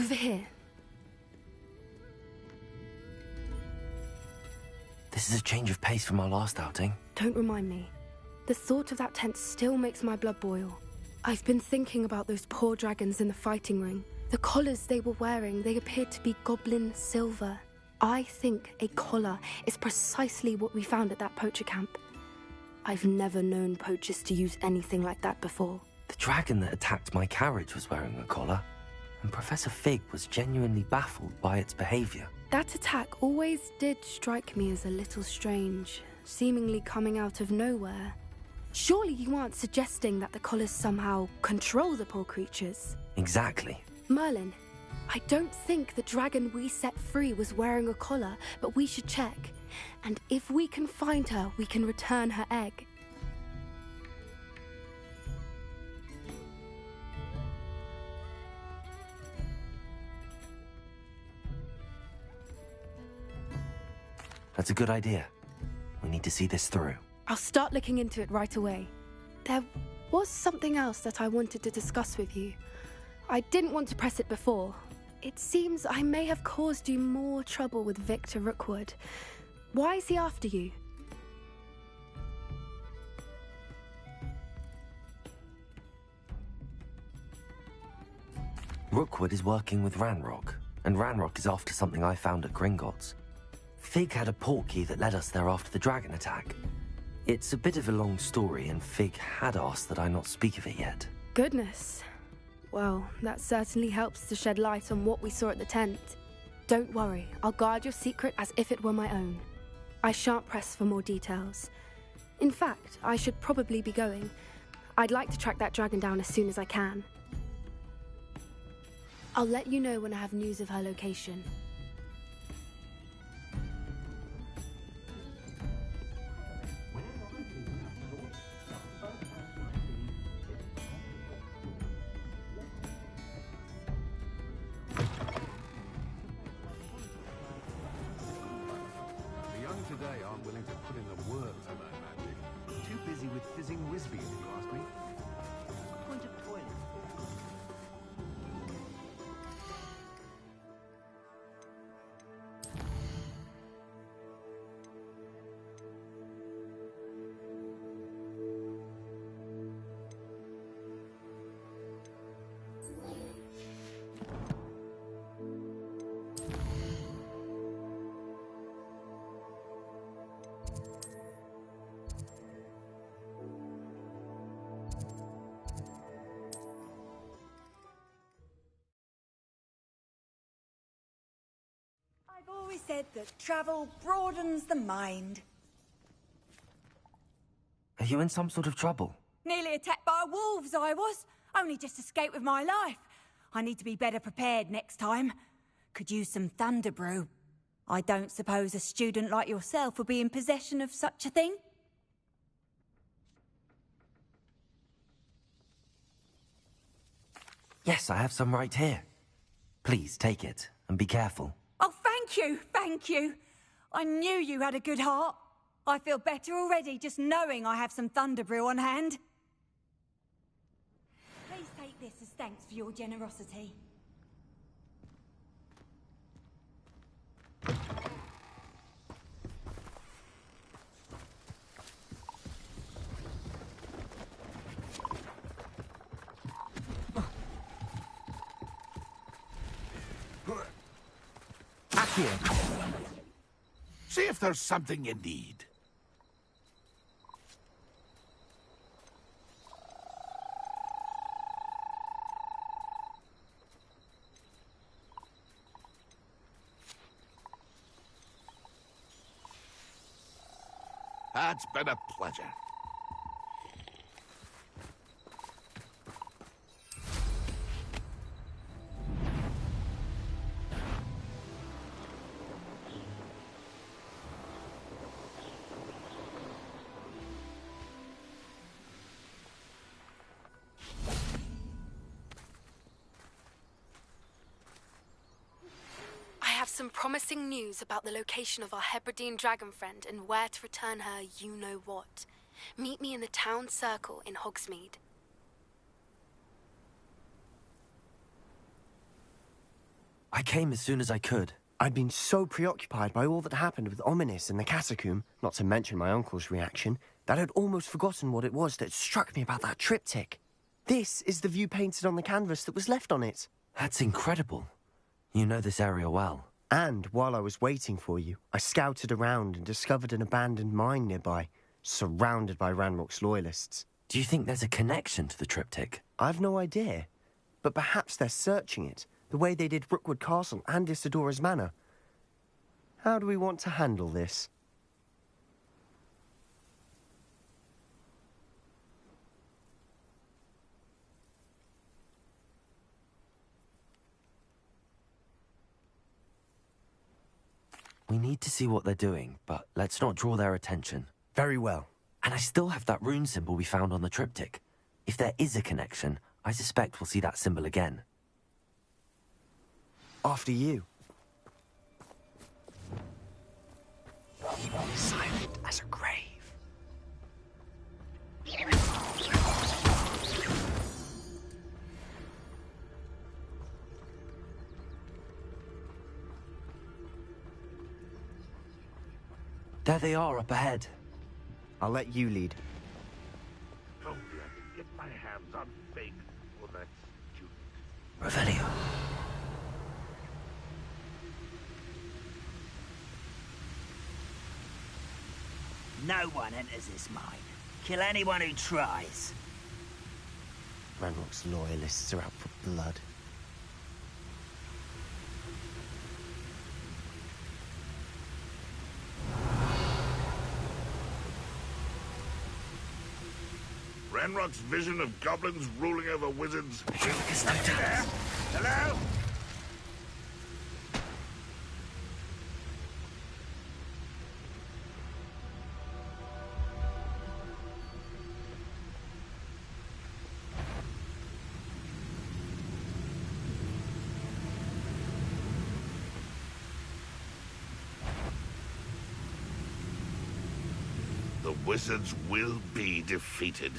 Over here. This is a change of pace from our last outing. Don't remind me. The thought of that tent still makes my blood boil. I've been thinking about those poor dragons in the fighting ring. The collars they were wearing, they appeared to be goblin silver. I think a collar is precisely what we found at that poacher camp. I've never known poachers to use anything like that before. The dragon that attacked my carriage was wearing a collar, and Professor Fig was genuinely baffled by its behavior. That attack always did strike me as a little strange, seemingly coming out of nowhere. Surely you aren't suggesting that the collars somehow control the poor creatures? Exactly. Merlin, I don't think the dragon we set free was wearing a collar, but we should check. And if we can find her, we can return her egg. That's a good idea. We need to see this through. I'll start looking into it right away. There was something else that I wanted to discuss with you. I didn't want to press it before. It seems I may have caused you more trouble with Victor Rookwood. Why is he after you? Rookwood is working with Ranrock, and Ranrock is after something I found at Gringotts. Fig had a portkey that led us there after the dragon attack. It's a bit of a long story, and Fig had asked that I not speak of it yet. Goodness. Well, that certainly helps to shed light on what we saw at the tent. Don't worry, I'll guard your secret as if it were my own. I shan't press for more details. In fact, I should probably be going. I'd like to track that dragon down as soon as I can. I'll let you know when I have news of her location. Today aren't willing to put in the work to learn magic. Too busy with fizzing Wisby, if you ask me. Point of toilet. I've always said that travel broadens the mind. Are you in some sort of trouble? Nearly attacked by wolves, I was. Only just escaped with my life. I need to be better prepared next time. Could use some thunder brew. I don't suppose a student like yourself would be in possession of such a thing? Yes, I have some right here. Please take it, and be careful. Oh, thank you, thank you. I knew you had a good heart. I feel better already just knowing I have some thunder brew on hand. Please take this as thanks for your generosity. Here. See if there's something you need. It's been a pleasure. Some promising news about the location of our Hebridean dragon friend and where to return her you-know-what. Meet me in the town circle in Hogsmeade. I came as soon as I could. I'd been so preoccupied by all that happened with Ominis and the catacomb, not to mention my uncle's reaction, that I'd almost forgotten what it was that struck me about that triptych. This is the view painted on the canvas that was left on it. That's incredible. You know this area well. And while I was waiting for you, I scouted around and discovered an abandoned mine nearby, surrounded by Ranrock's loyalists. Do you think there's a connection to the triptych? I've no idea, but perhaps they're searching it, the way they did Rookwood Castle and Isidora's Manor. How do we want to handle this? We need to see what they're doing, but let's not draw their attention. Very well. And I still have that rune symbol we found on the triptych. If there is a connection, I suspect we'll see that symbol again. After you. Silent as a grave. There they are up ahead. I'll let you lead. If only I could get my hands on Fig or that student. Revelio. No one enters this mine. Kill anyone who tries. Ranrock's loyalists are out for blood. Ranrock's vision of goblins ruling over wizards. Somebody there? Hello? The wizards will be defeated.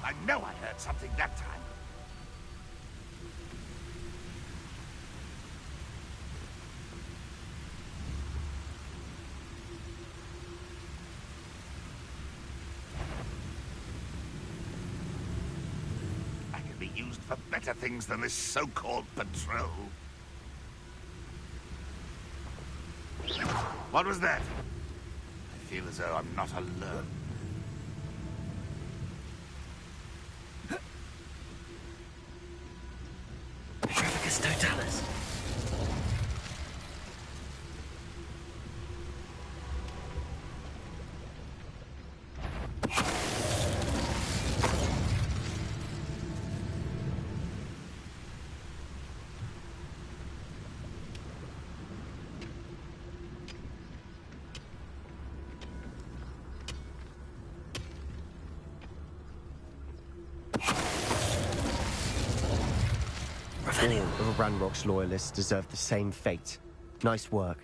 I know I heard something that time. I can be used for better things than this so-called patrol. What was that? I feel as though I'm not alone. Totalis. All of Ranrock's loyalists deserve the same fate. Nice work.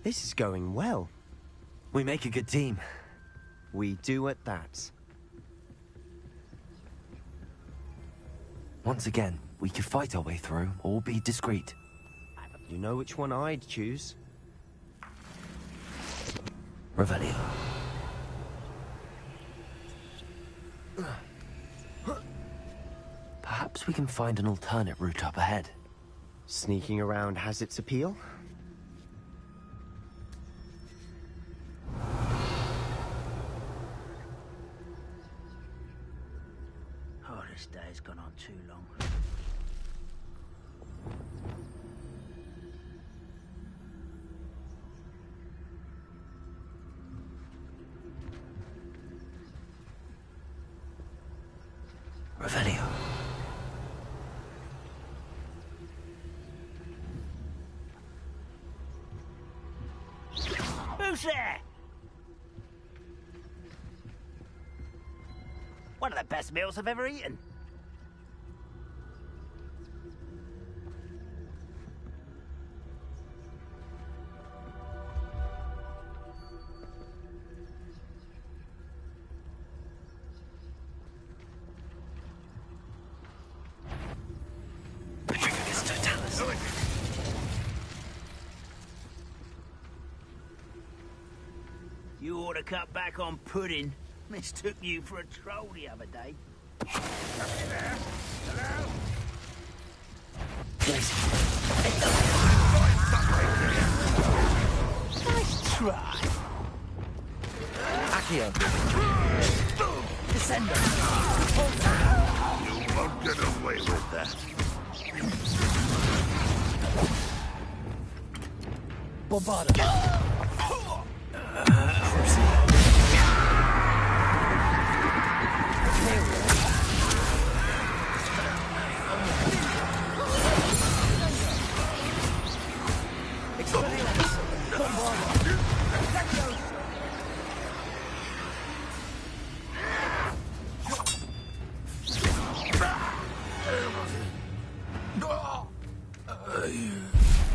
This is going well. We make a good team. We do at that. Once again, we could fight our way through or be discreet. You know which one I'd choose. Revelio. Perhaps we can find an alternate route up ahead. Sneaking around has its appeal. gone on too long. Revelio. Who's there? One of the best meals I've ever eaten. You ought to cut back on pudding. Mistook you for a troll the other day. Somebody there? Hello? Nice try. Accio. Descender. You won't get away with that. Bombarda.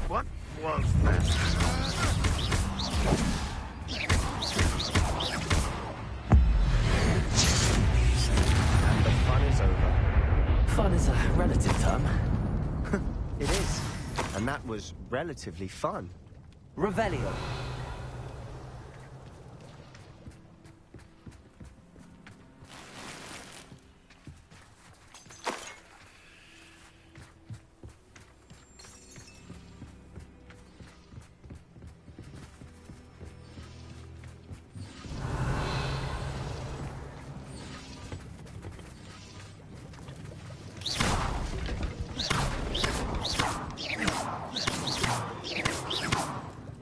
What was that? And the fun is over. Fun is a relative term. It is. And that was relatively fun. Revelio.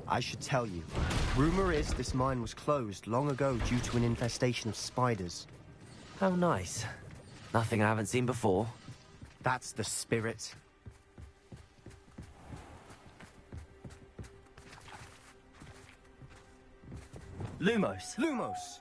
I should tell you. Rumor is this mine was closed long ago due to an infestation of spiders. How nice. Nothing I haven't seen before. That's the spirit. Lumos. Lumos!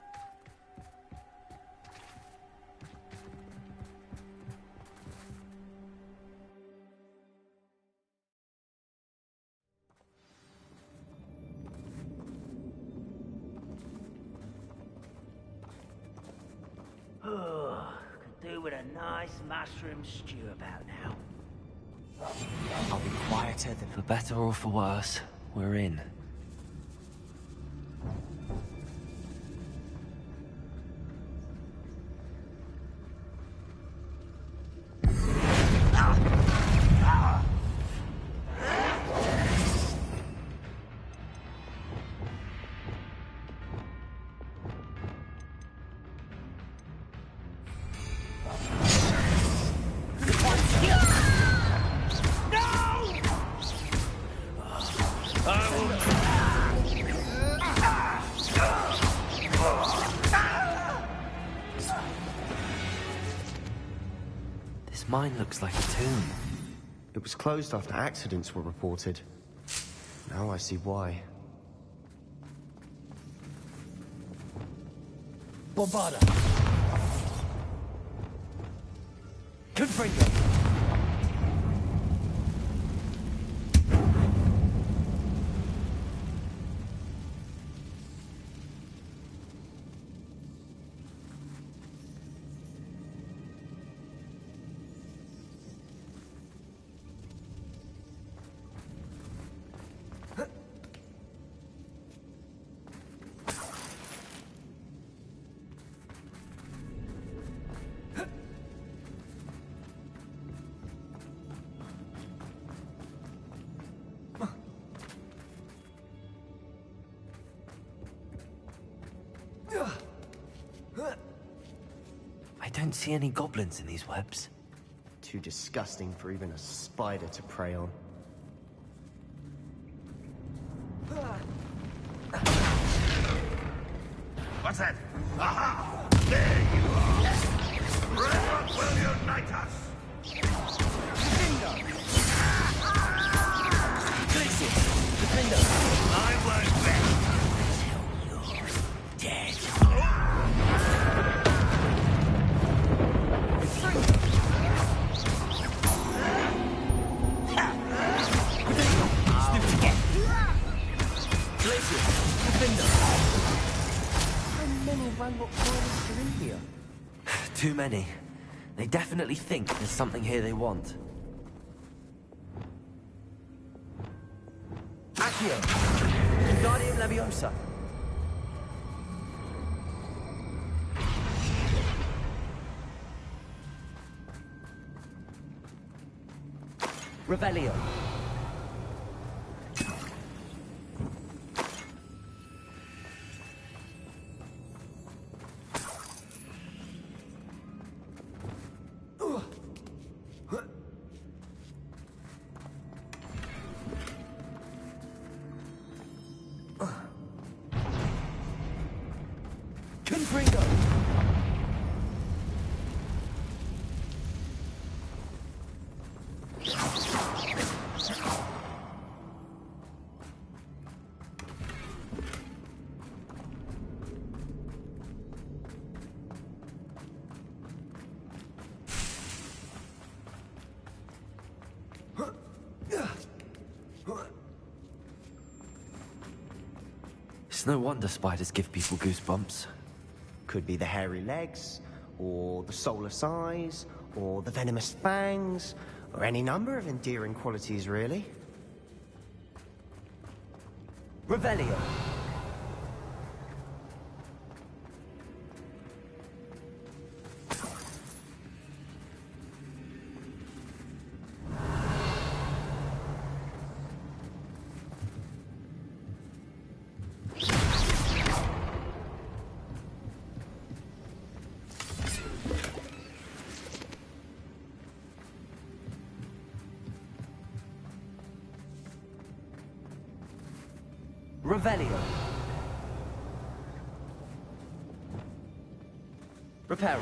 Oh, could do with a nice mushroom stew about now. I'll be quieter than for better or for worse. We're in. This mine looks like a tomb. It was closed after accidents were reported. Now I see why. Bombarda. Confringo. I don't see any goblins in these webs. Too disgusting for even a spider to prey on. What's that? Aha! There you are! Ranrock will unite us! I won't rest until you're dead. How many Ranrock foreigners are in here? Too many. They definitely think there's something here they want. Accio! Wingardium Leviosa! Revelio! Confringo! It's no wonder spiders give people goosebumps. Could be the hairy legs, or the soulless eyes, or the venomous fangs, or any number of endearing qualities, really. Revelio. Revelio. Reparo.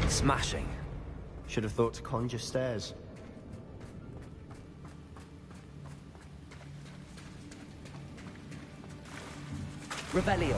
Smashing. Should have thought to conjure stairs. Revelio.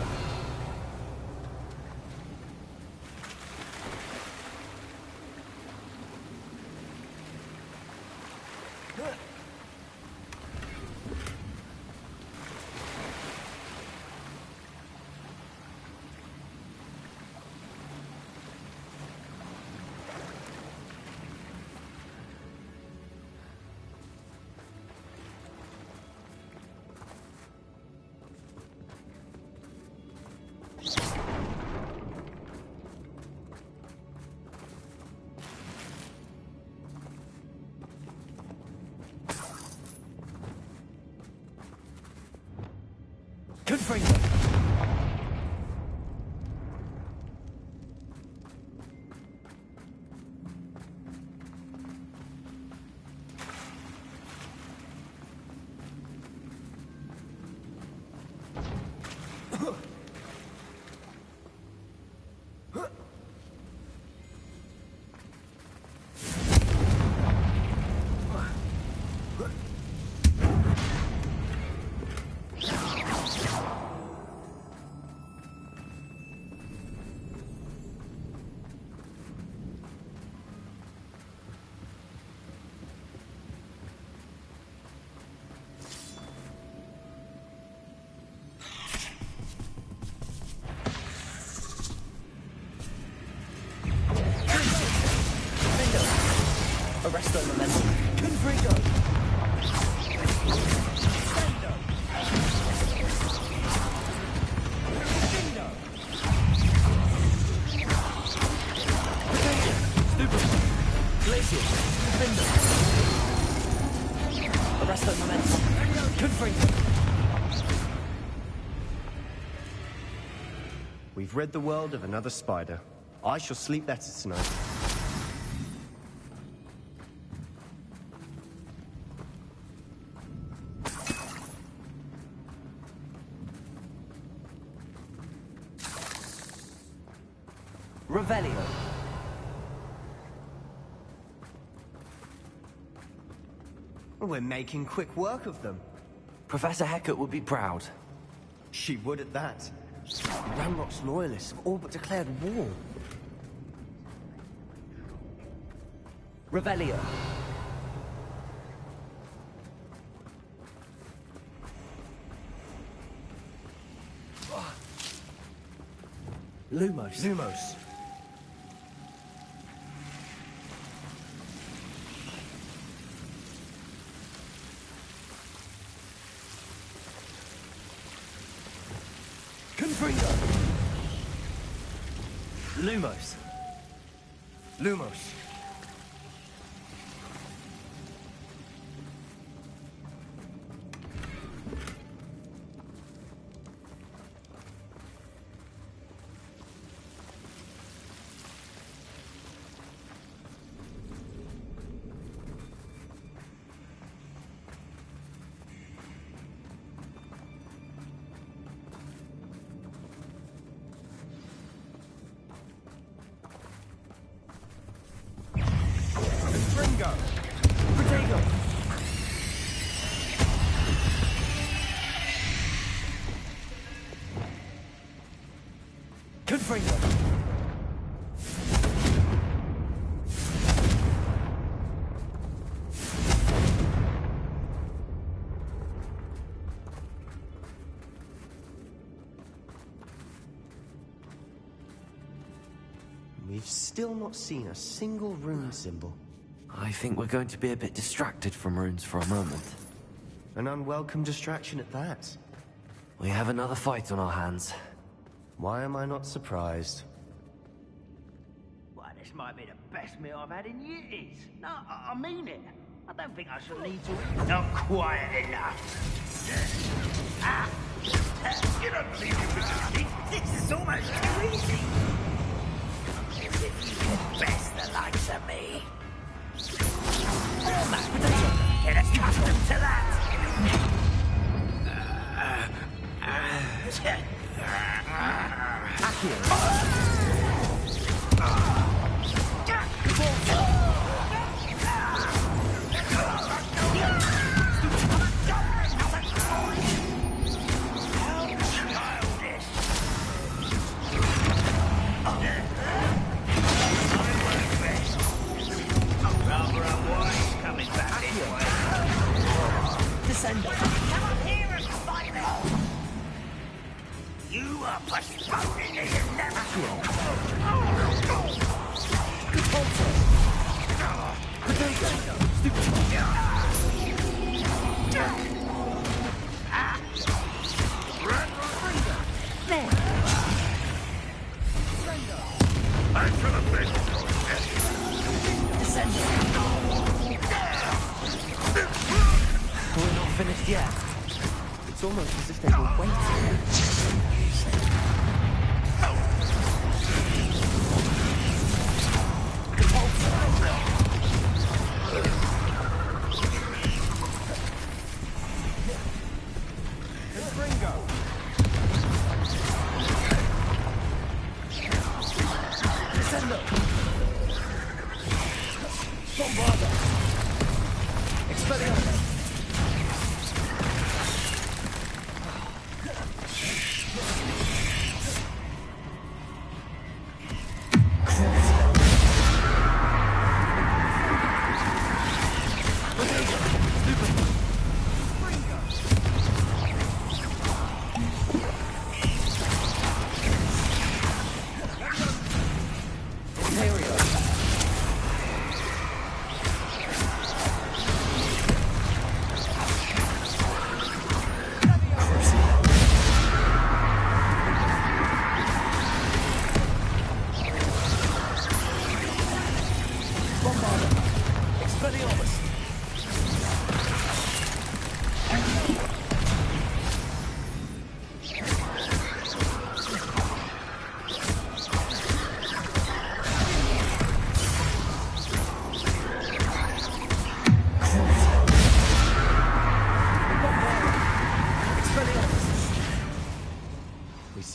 Confringo. Arresto momentum. Confringo. We've rid the world of another spider. I shall sleep better tonight. Revelio. We're making quick work of them. Professor Hecat would be proud. She would at that. Ranrock's loyalists have all but declared war. Revelio. Lumos. Lumos. Confringo. Lumos. Lumos. Confringo. We've still not seen a single rune symbol. I think we're going to be a bit distracted from runes for a moment. An unwelcome distraction at that. We have another fight on our hands. Why am I not surprised? Why, this might be the best meal I've had in years. No, I mean it. I don't think I shall need to... Not quiet enough. Ah! You don't believe it, this is almost too easy. As if you can best the likes of me. Almost. Get accustomed to that. Come up here and fight me! You are postponing it We're not finished yet. It's almost as if they were waiting.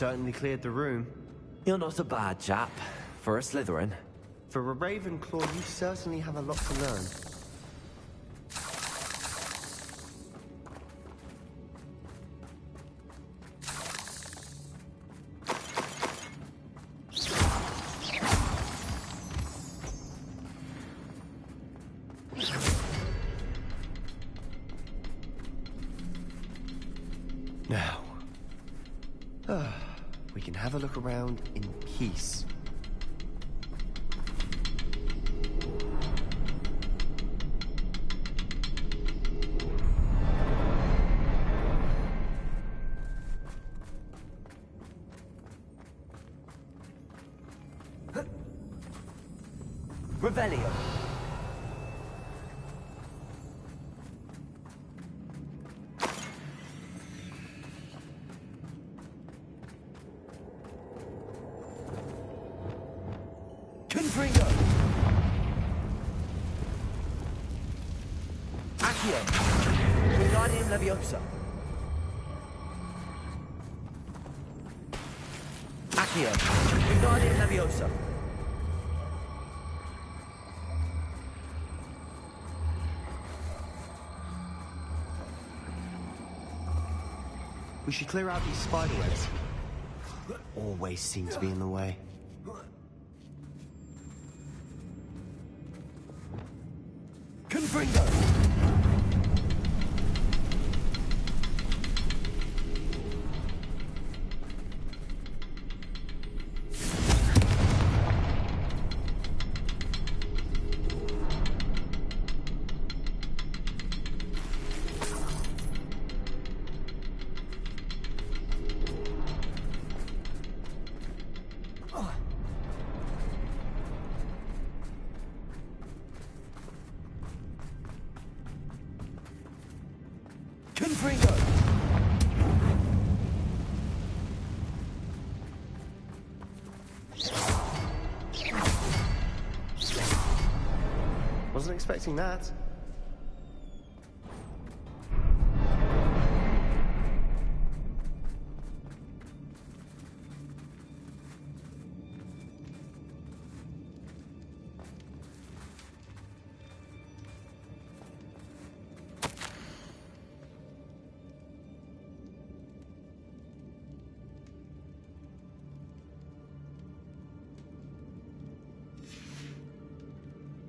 certainly cleared the room. You're not a bad chap. For a Slytherin. For a Ravenclaw, you certainly have a lot to learn. Now, we can have a look around in peace. Revelio. Confringo. Accio. Wingardium Leviosa. Accio. Wingardium Leviosa. We should clear out these spiderwebs. Always seem to be in the way. Confringo. Confringo! Wasn't expecting that.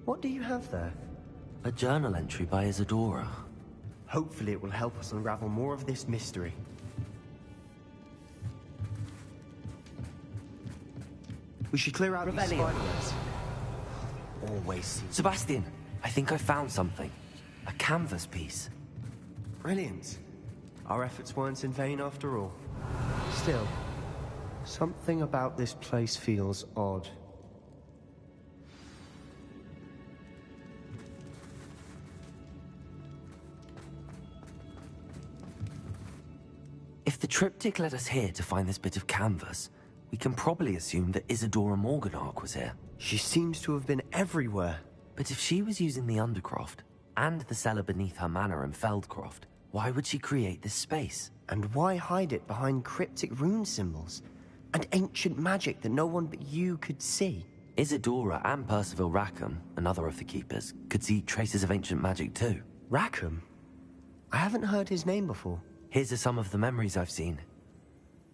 What do you have there? A journal entry by Isadora. Hopefully it will help us unravel more of this mystery. We should clear out these spiderwebs. Always seems... Sebastian, I think I found something. A canvas piece. Brilliant. Our efforts weren't in vain after all. Still, something about this place feels odd. If the triptych led us here to find this bit of canvas, we can probably assume that Isadora Morganach was here. She seems to have been everywhere. But if she was using the Undercroft, and the cellar beneath her manor in Feldcroft, why would she create this space? And why hide it behind cryptic rune symbols? And ancient magic that no one but you could see? Isadora and Percival Rackham, another of the Keepers, could see traces of ancient magic too. Rackham? I haven't heard his name before. Here's some of the memories I've seen.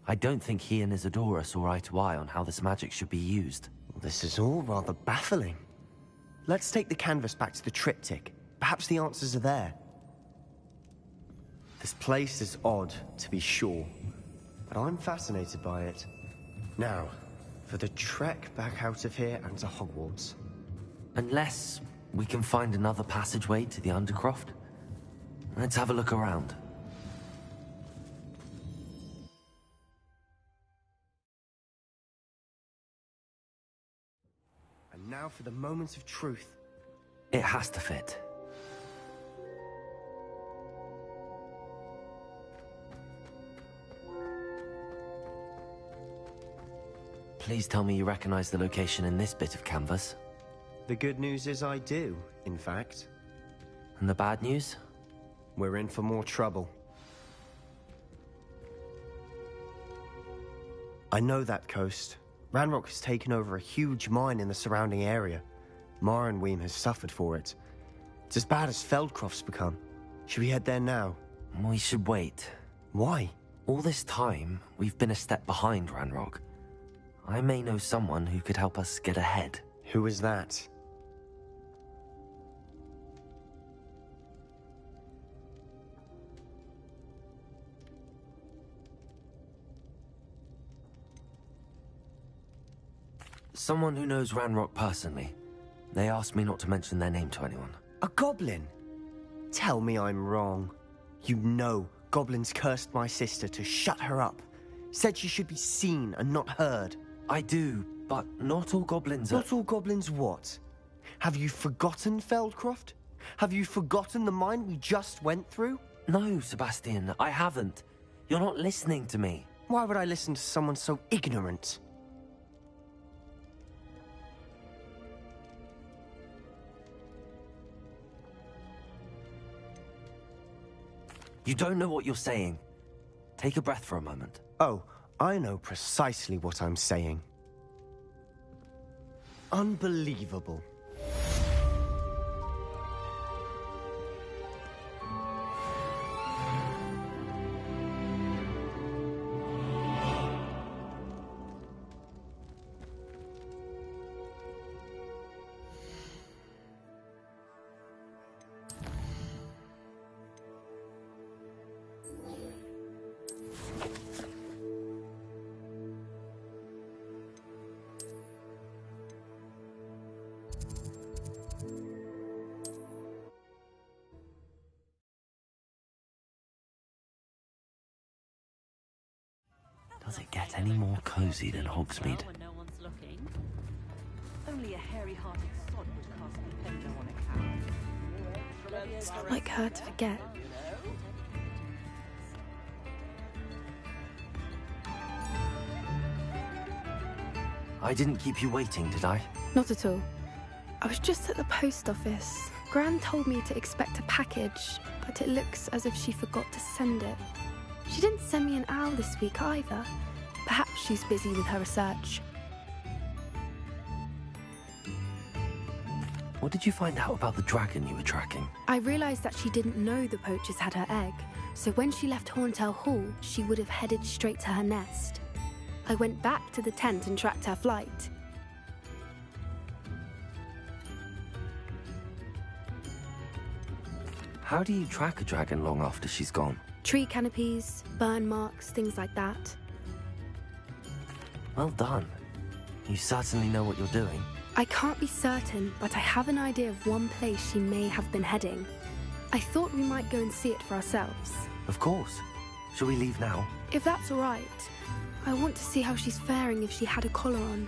I don't think he and Isadora saw eye to eye on how this magic should be used. This is all rather baffling. Let's take the canvas back to the triptych. Perhaps the answers are there. This place is odd, to be sure, but I'm fascinated by it. Now, for the trek back out of here and to Hogwarts. Unless we can find another passageway to the Undercroft. Let's have a look around. And now for the moment of truth. It has to fit. Please tell me you recognize the location in this bit of canvas. The good news is I do, in fact. And the bad news? We're in for more trouble. I know that coast. Ranrock has taken over a huge mine in the surrounding area. Marrenweem has suffered for it. It's as bad as Feldcroft's become. Should we head there now? We should wait. Why? All this time, we've been a step behind Ranrock. I may know someone who could help us get ahead. Who is that? Someone who knows Ranrock personally. They asked me not to mention their name to anyone. A goblin? Tell me I'm wrong. You know goblins cursed my sister to shut her up. Said she should be seen and not heard. I do, but not all goblins are... Not all goblins what? Have you forgotten Feldcroft? Have you forgotten the mine we just went through? No, Sebastian, I haven't. You're not listening to me. Why would I listen to someone so ignorant? You don't know what you're saying. Take a breath for a moment. Oh, I know precisely what I'm saying. Unbelievable. Does it get any more cozy than Hogsmeade? When no one's looking. Only a hairy-hearted sod would cast a pendulum on a cow. It's not like her to forget. I didn't keep you waiting, did I? Not at all. I was just at the post office. Gran told me to expect a package, but it looks as if she forgot to send it. She didn't send me an owl this week either. Perhaps she's busy with her research. What did you find out about the dragon you were tracking? I realised that she didn't know the poachers had her egg, so when she left Horntail Hall, she would have headed straight to her nest. I went back to the tent and tracked her flight. How do you track a dragon long after she's gone? Tree canopies, burn marks, things like that. Well done. You certainly know what you're doing. I can't be certain, but I have an idea of one place she may have been heading. I thought we might go and see it for ourselves. Of course. Shall we leave now? If that's all right. I want to see how she's faring if she had a collar on.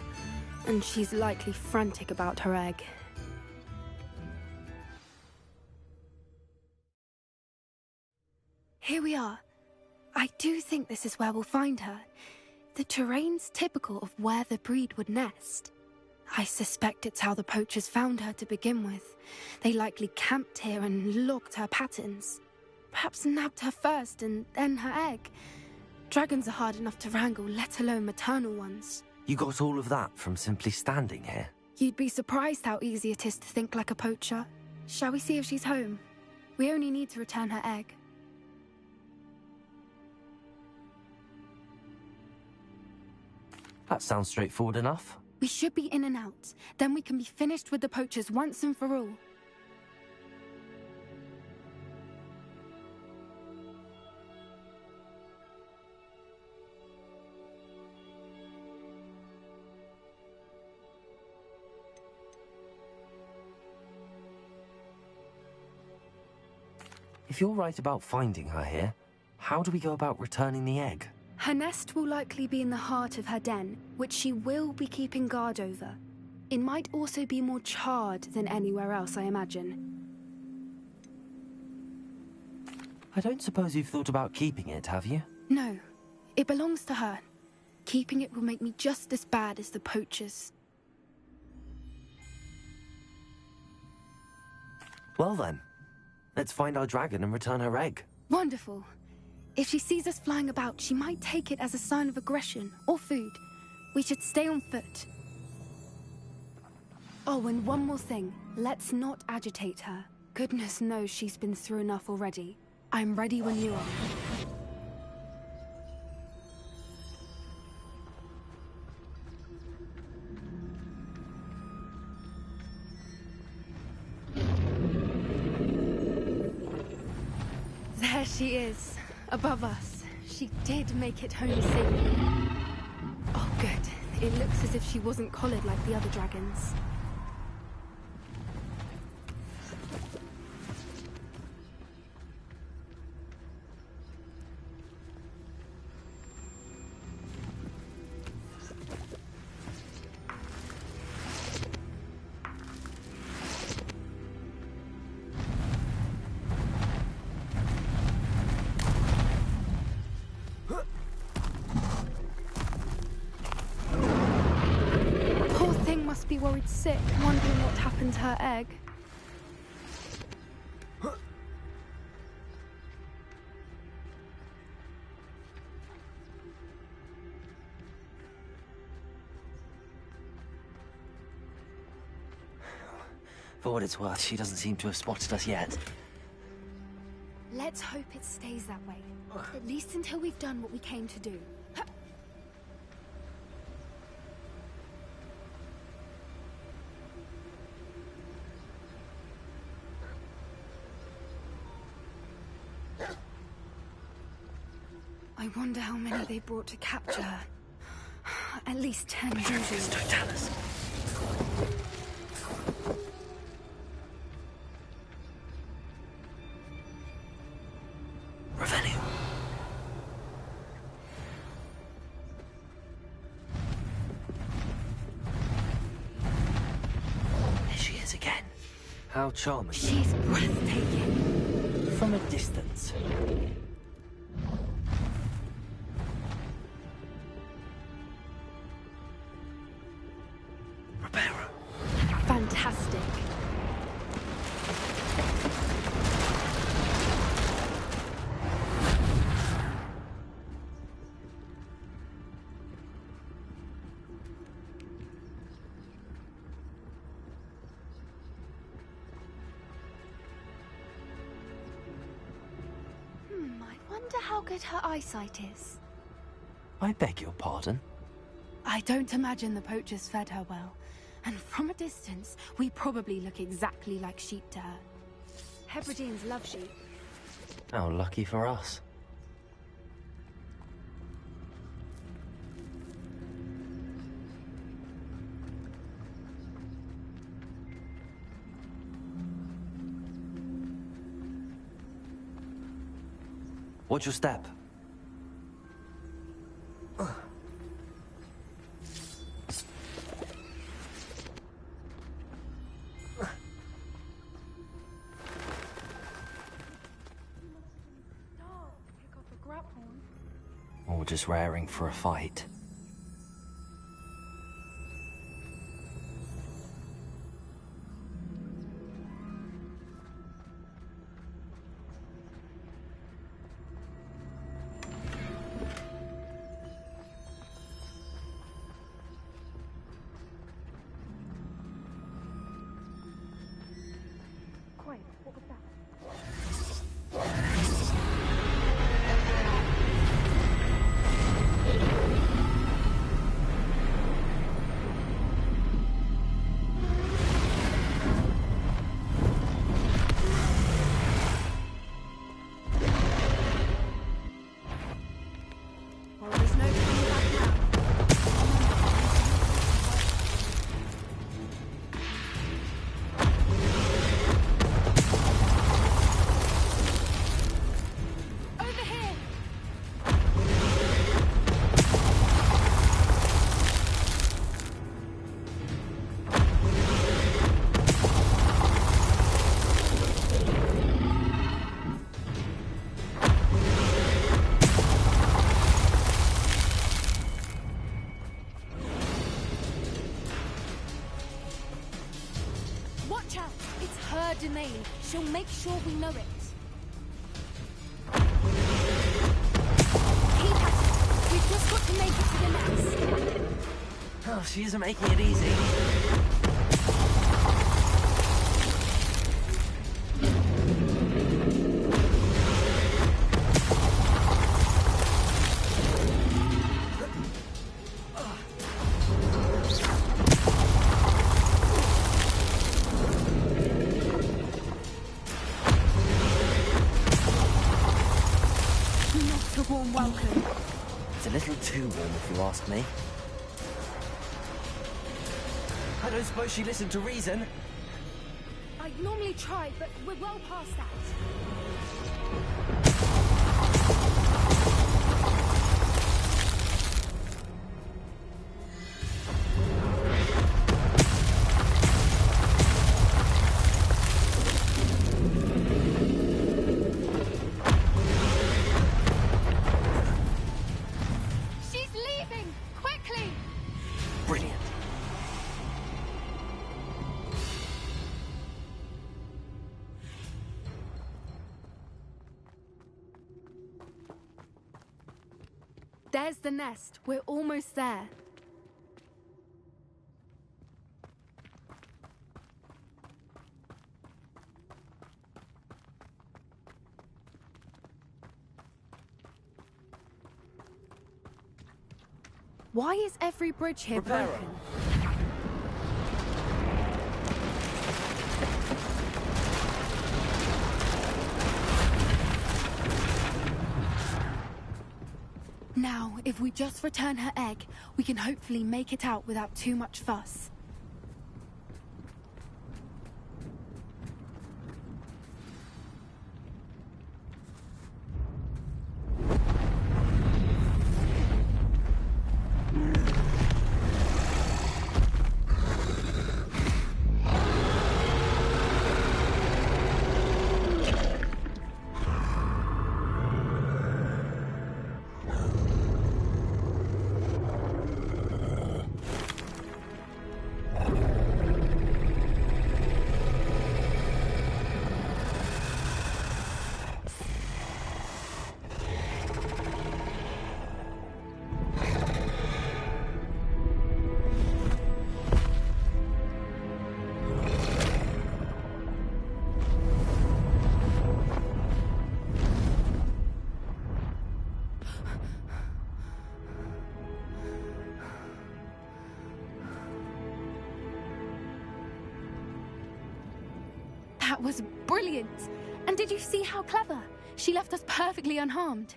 And she's likely frantic about her egg. Here we are. I do think this is where we'll find her. The terrain's typical of where the breed would nest. I suspect it's how the poachers found her to begin with. They likely camped here and logged her patterns. Perhaps nabbed her first and then her egg. Dragons are hard enough to wrangle, let alone maternal ones. You got all of that from simply standing here? You'd be surprised how easy it is to think like a poacher. Shall we see if she's home? We only need to return her egg. That sounds straightforward enough. We should be in and out. Then we can be finished with the poachers once and for all. If you're right about finding her here, how do we go about returning the egg? Her nest will likely be in the heart of her den, which she will be keeping guard over. It might also be more charred than anywhere else, I imagine. I don't suppose you've thought about keeping it, have you? No, it belongs to her. Keeping it will make me just as bad as the poachers. Well then, let's find our dragon and return her egg. Wonderful. If she sees us flying about, she might take it as a sign of aggression or food. We should stay on foot. Oh, and one more thing. Let's not agitate her. Goodness knows she's been through enough already. I'm ready when you are. There she is, above us. She did make it home safely. Oh, good. It looks as if she wasn't collared like the other dragons. Be worried sick, wondering what happened to her egg. For what it's worth, she doesn't seem to have spotted us yet. Let's hope it stays that way. At least until we've done what we came to do. I wonder how many they brought to capture her. At least 10 usually. Don't tell us. Revelio. There she is again. How charming. She's breathtaking. From a distance. Fantastic. I wonder how good her eyesight is. I beg your pardon? I don't imagine the poachers fed her well. And from a distance, we probably look exactly like sheep to her. Hebrideans love sheep. How lucky for us. Watch your step. Or just raring for a fight. Quiet, what was that? Watch out! It's her domain. She'll make sure we know it. she isn't making it easy. Not a warm welcome. It's a little too warm, if you ask me. I don't suppose she listened to reason. I'd normally try, but we're well past that. She's leaving! Quickly! Brilliant. There's the nest. We're almost there. Why is every bridge here Reparo. broken? Now, if we just return her egg, we can hopefully make it out without too much fuss. That was brilliant! And did you see how clever? She left us perfectly unharmed.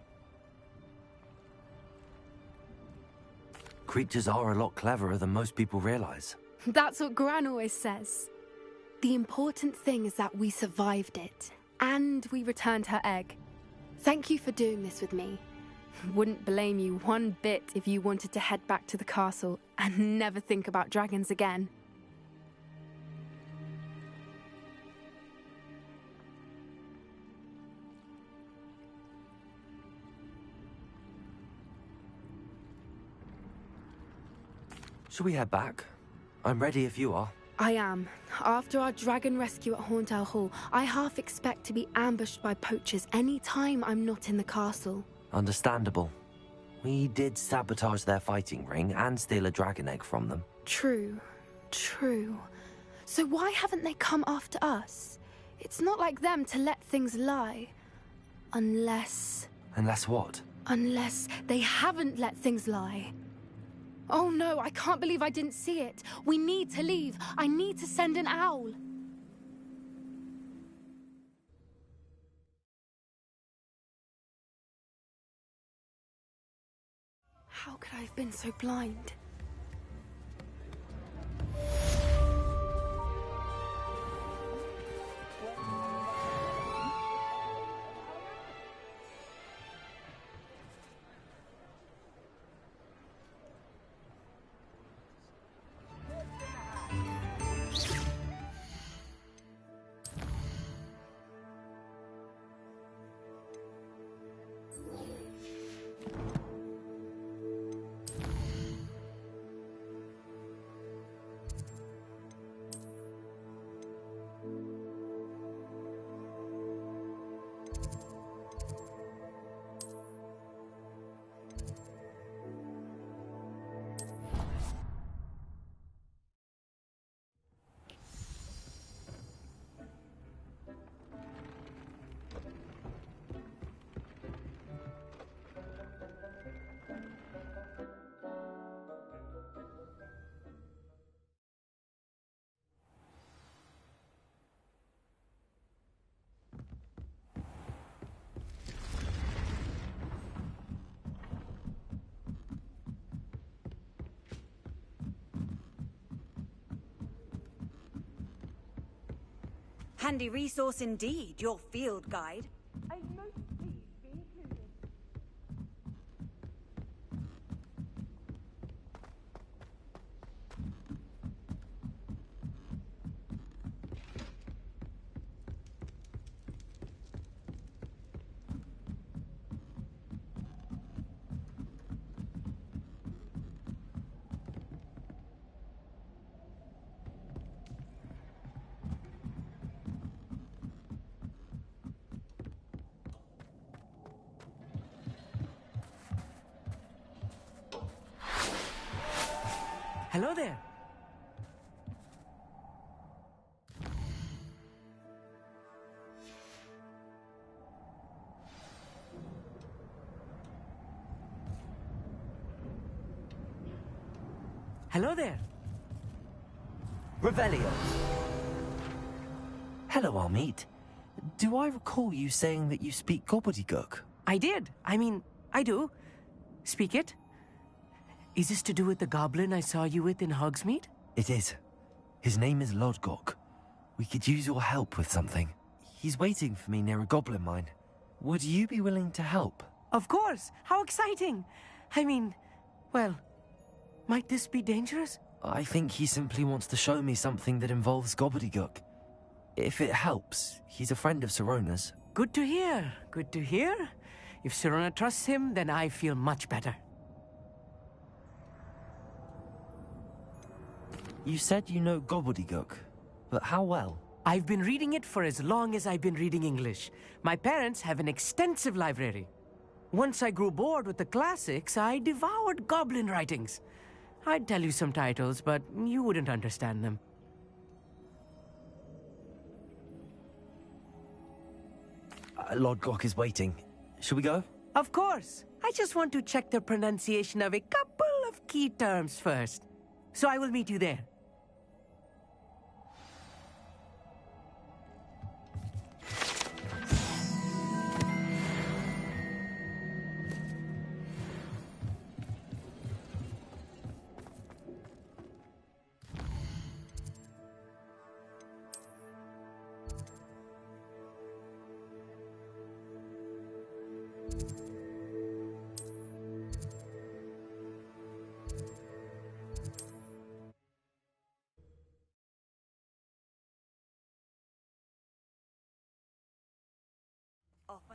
Creatures are a lot cleverer than most people realize. That's what Gran always says. The important thing is that we survived it, and we returned her egg. Thank you for doing this with me. Wouldn't blame you one bit if you wanted to head back to the castle and never think about dragons again. Shall we head back? I'm ready if you are. I am. After our dragon rescue at Hauntel Hall, I half expect to be ambushed by poachers any time I'm not in the castle. Understandable. We did sabotage their fighting ring and steal a dragon egg from them. True. So why haven't they come after us? It's not like them to let things lie. Unless what? Unless they haven't let things lie. Oh no, I can't believe I didn't see it. We need to leave. I need to send an owl. How could I have been so blind? Handy resource indeed, your field guide. I'd most pleased be included. Hello there. Hello there. Revelio. Hello, Armeet. Do I recall you saying that you speak gobbledygook? I did. I do. Speak it. Is this to do with the goblin I saw you with in Hogsmeade? It is. His name is Lodgok. We could use your help with something. He's waiting for me near a goblin mine. Would you be willing to help? Of course. How exciting. Well, might this be dangerous? I think he simply wants to show me something that involves gobbledygook. If it helps, he's a friend of Sirona's. Good to hear. Good to hear. If Sirona trusts him, then I feel much better. You said you know gobbledygook, but how well? I've been reading it for as long as I've been reading English. My parents have an extensive library. Once I grew bored with the classics, I devoured goblin writings. I'd tell you some titles, but you wouldn't understand them. Lodgok is waiting. Shall we go? Of course. I just want to check the pronunciation of a couple of key terms first. So I will meet you there.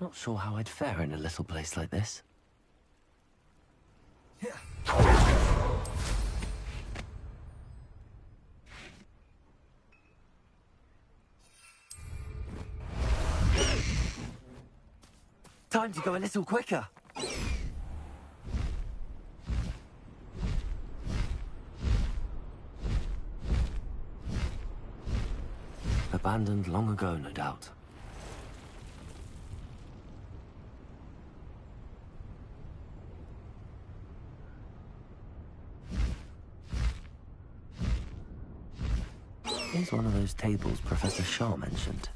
Not sure how I'd fare in a little place like this. Time to go a little quicker. Abandoned long ago, no doubt. Here's one of those tables Professor Shah mentioned.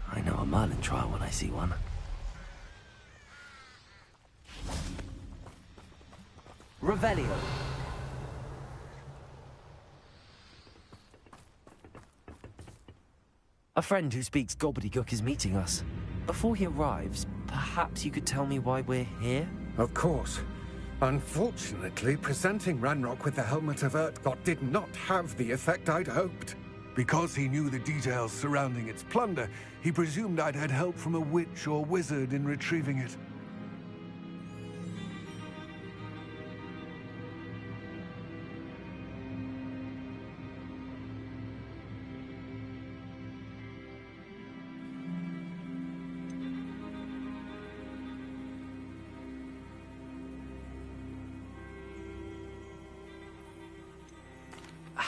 I know a Merlin trial when I see one. Revelio. A friend who speaks gobbledygook is meeting us. Before he arrives, perhaps you could tell me why we're here? Of course. Unfortunately, presenting Ranrock with the Helmet of Urtkot did not have the effect I'd hoped. Because he knew the details surrounding its plunder, he presumed I'd had help from a witch or wizard in retrieving it.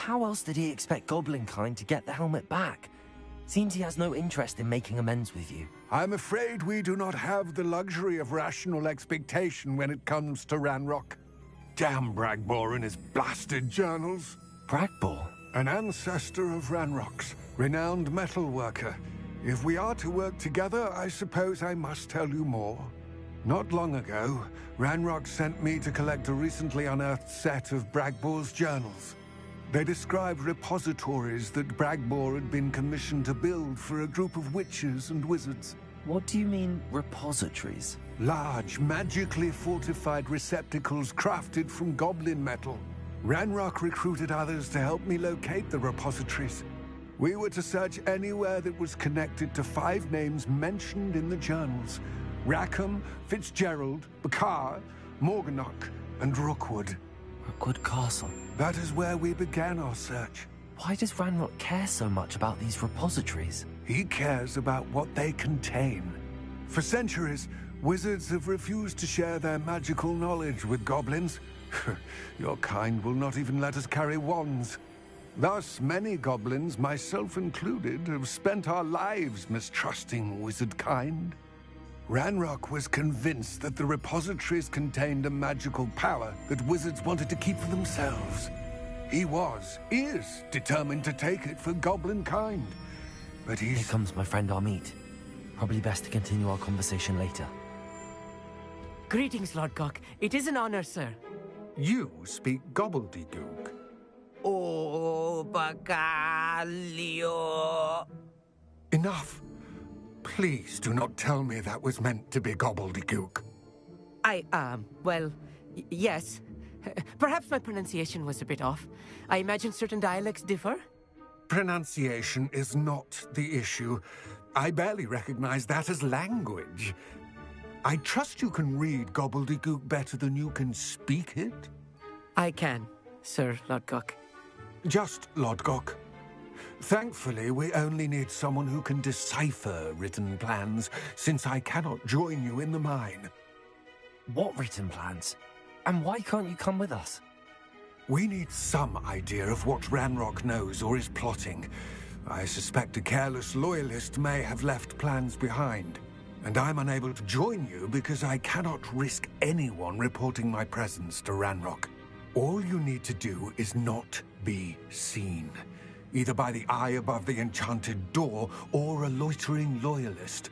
how else did he expect Goblinkind to get the helmet back? Seems he has no interest in making amends with you. I'm afraid we do not have the luxury of rational expectation when it comes to Ranrock. Damn Bragbor and his blasted journals. Bragbor? An ancestor of Ranrock's, renowned metalworker. If we are to work together, I suppose I must tell you more. Not long ago, Ranrock sent me to collect a recently unearthed set of Bragbor's journals. They described repositories that Bragbor had been commissioned to build for a group of witches and wizards. What do you mean, repositories? Large, magically fortified receptacles crafted from goblin metal. Ranrock recruited others to help me locate the repositories. We were to search anywhere that was connected to 5 names mentioned in the journals. Rackham, Fitzgerald, Bakar, Morganach, and Rookwood. Rookwood Castle. That is where we began our search. Why does Ranrock care so much about these repositories? He cares about what they contain. For centuries, wizards have refused to share their magical knowledge with goblins. Your kind will not even let us carry wands. Thus, many goblins, myself included, have spent our lives mistrusting wizard kind. Ranrock was convinced that the repositories contained a magical power that wizards wanted to keep for themselves. He is determined to take it for goblin kind. But Here comes my friend Amit. Probably best to continue our conversation later. Greetings, Lord Cock. It is an honor, sir. You speak gobbledygook. Oh, Bacalio. Enough. Please do not tell me that was meant to be gobbledygook. Yes. Perhaps my pronunciation was a bit off. I imagine certain dialects differ. Pronunciation is not the issue. I barely recognize that as language. I trust you can read gobbledygook better than you can speak it? I can, Sir Lodgok. Just Lodgok. Thankfully, we only need someone who can decipher written plans, since I cannot join you in the mine. What written plans? And why can't you come with us? We need some idea of what Ranrock knows or is plotting. I suspect a careless loyalist may have left plans behind. And I'm unable to join you because I cannot risk anyone reporting my presence to Ranrock. All you need to do is not be seen, either by the eye above the enchanted door or a loitering loyalist.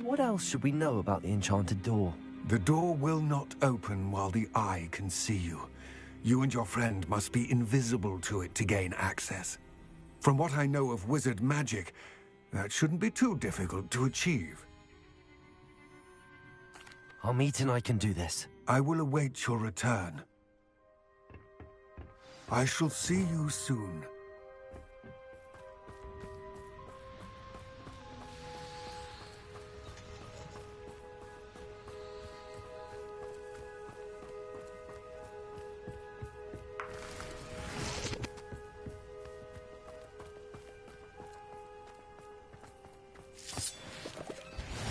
What else should we know about the enchanted door? The door will not open while the eye can see you. You and your friend must be invisible to it to gain access. From what I know of wizard magic, that shouldn't be too difficult to achieve. Amit and I can do this. I will await your return. I shall see you soon.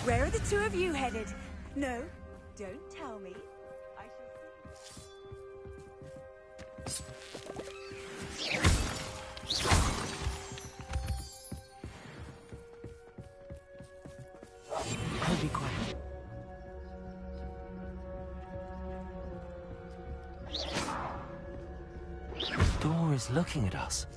Where are the two of you headed? No, don't tell me. I I'll be quiet. The door is looking at us.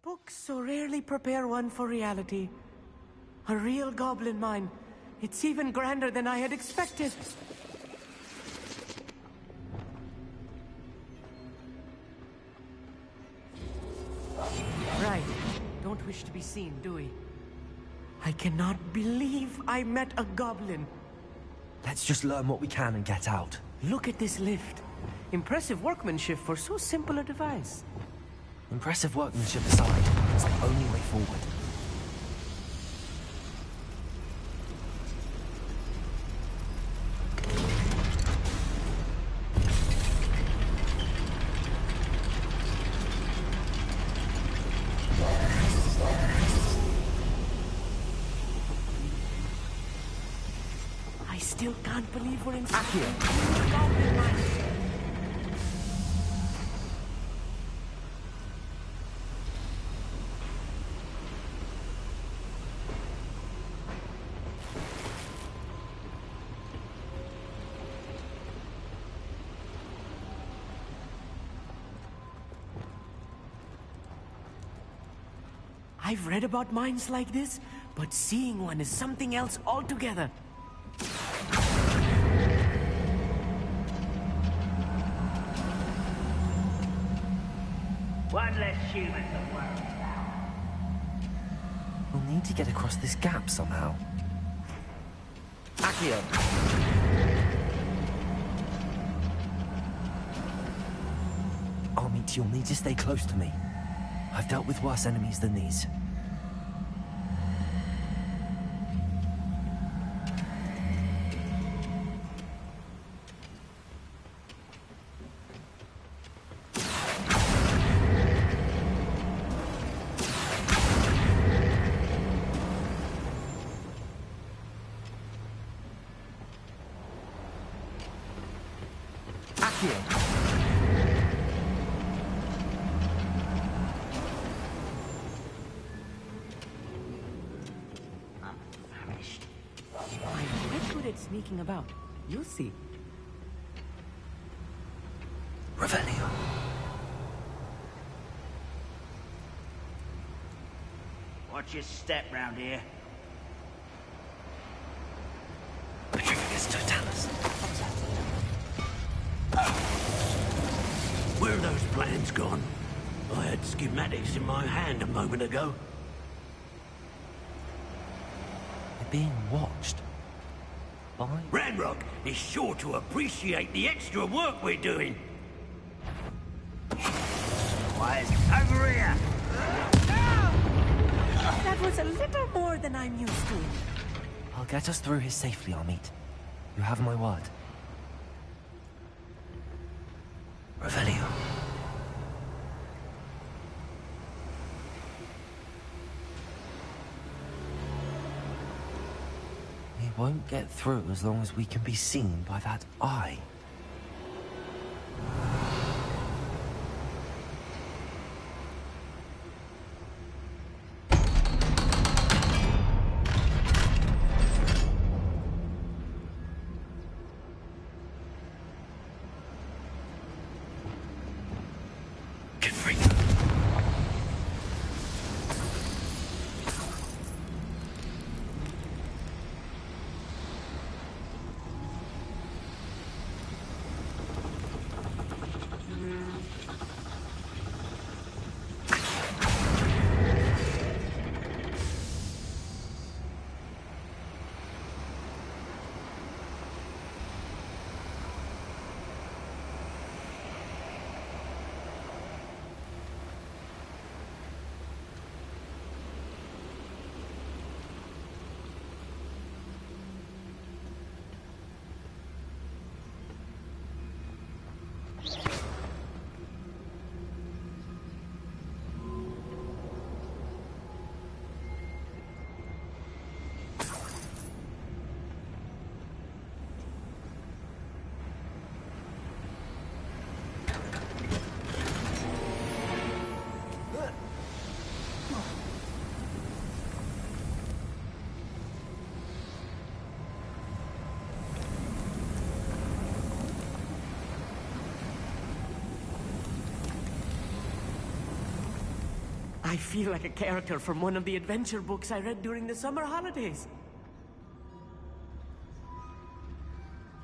Books so rarely prepare one for reality. A real goblin mine. It's even grander than I had expected. Right. Don't wish to be seen, do we? I cannot believe I met a goblin. Let's just learn what we can and get out. Look at this lift. Impressive workmanship for so simple a device. Impressive workmanship aside, it's the only way forward. still can't believe we're in Goblin mine. I've read about mines like this, but seeing one is something else altogether. One less human to worry about. We'll need to get across this gap somehow. Accio! Armit, you'll need to stay close to me. I've dealt with worse enemies than these. Sneaking about. You'll see. Revelio. Watch your step round here. Patricius Totalis. Where are those plans gone? I had schematics in my hand a moment ago. We're being watched. By? Ranrock is sure to appreciate the extra work we're doing. Quiet. Over here! That was a little more than I'm used to. I'll get us through here safely, Armit. You have my word. Revelio. We won't get through as long as we can be seen by that eye. Get free. I feel like a character from one of the adventure books I read during the summer holidays.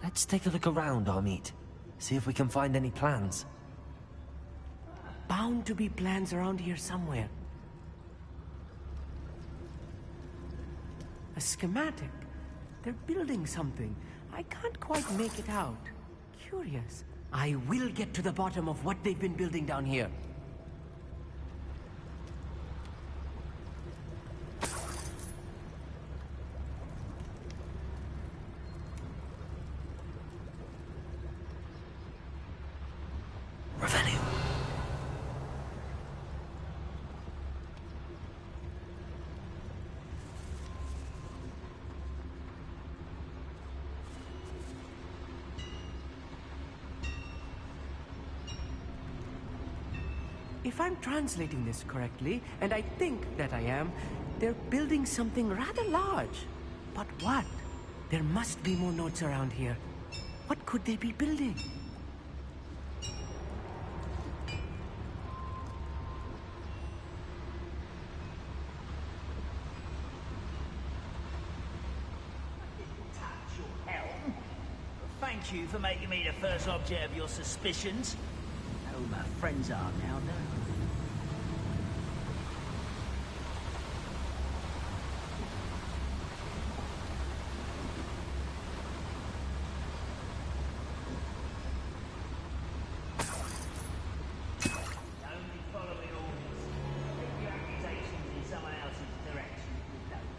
Let's take a look around, Armit. See if we can find any plans. Bound to be plans around here somewhere. A schematic. They're building something. I can't quite make it out. Curious. I will get to the bottom of what they've been building down here. Revelio. If I'm translating this correctly, and I think that I am, they're building something rather large. But what? There must be more notes around here. What could they be building? Thank you for making me the first object of your suspicions. Know who my friends are now, don't I? Only following orders. Take your accusations in someone else's direction with no harm.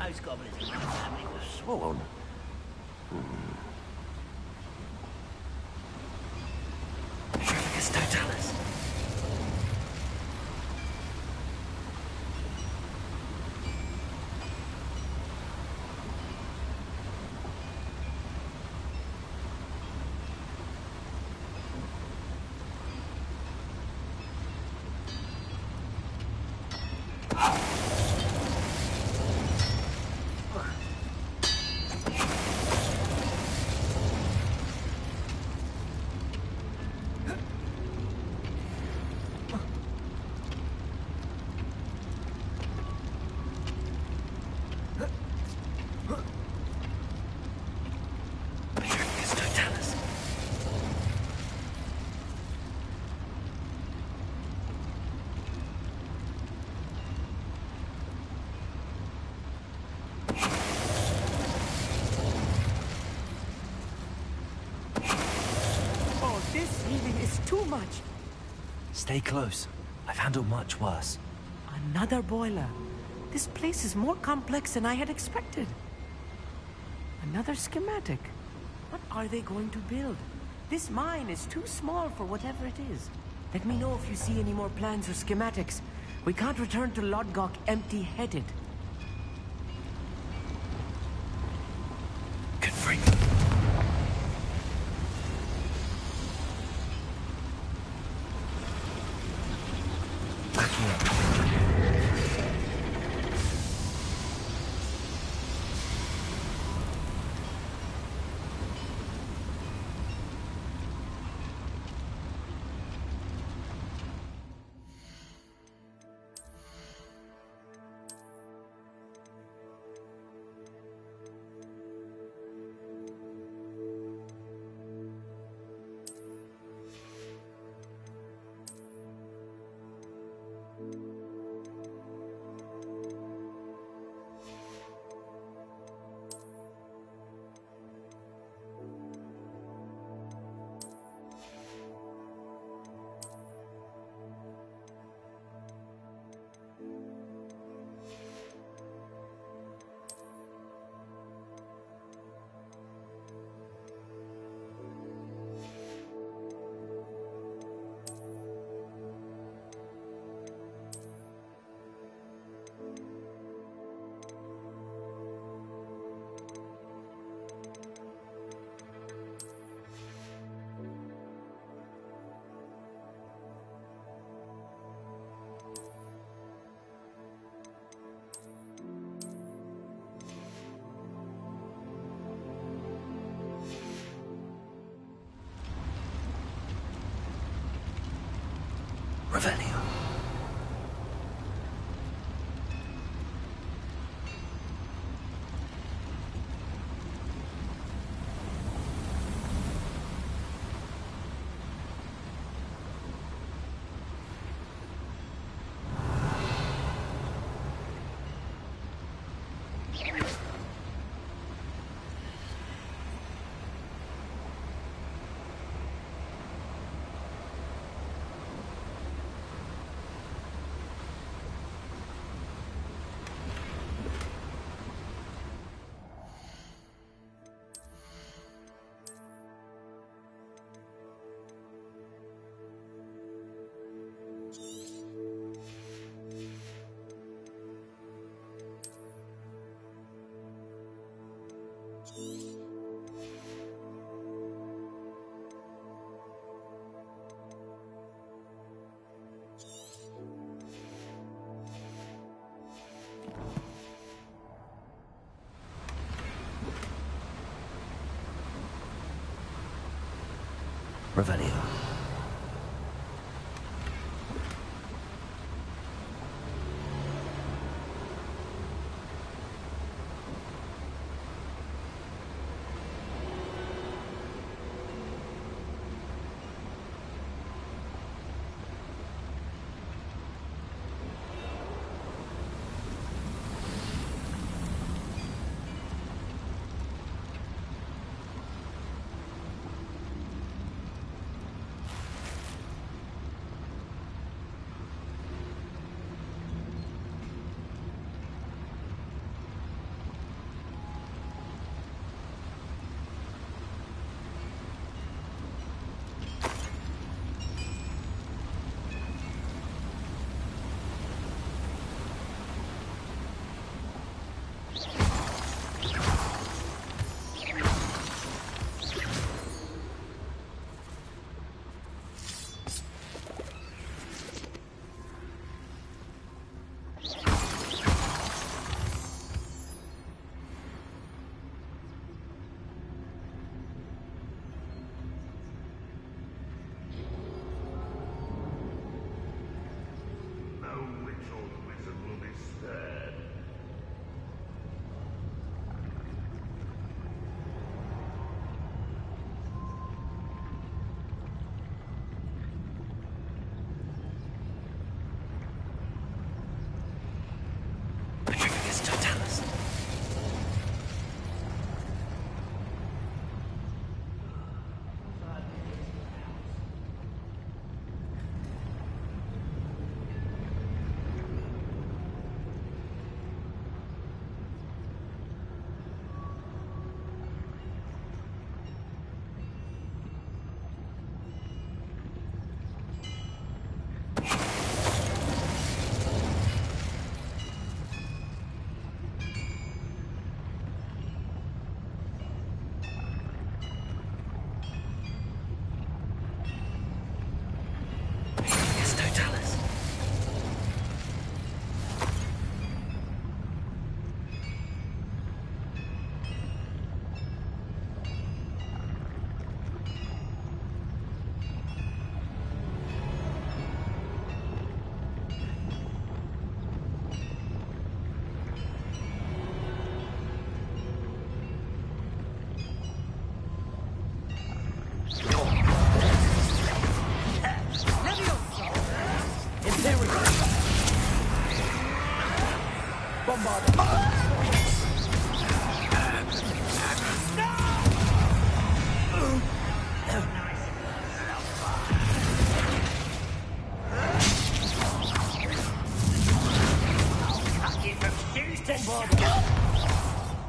Those goblins in my family were sworn. Trifficus totalis. Too much. Stay close. I've handled much worse. Another boiler. This place is more complex than I had expected. Another schematic. What are they going to build? This mine is too small for whatever it is. Let me know if you see any more plans or schematics. We can't return to Lodgok empty-headed. Good freak. Revelio. Revelio.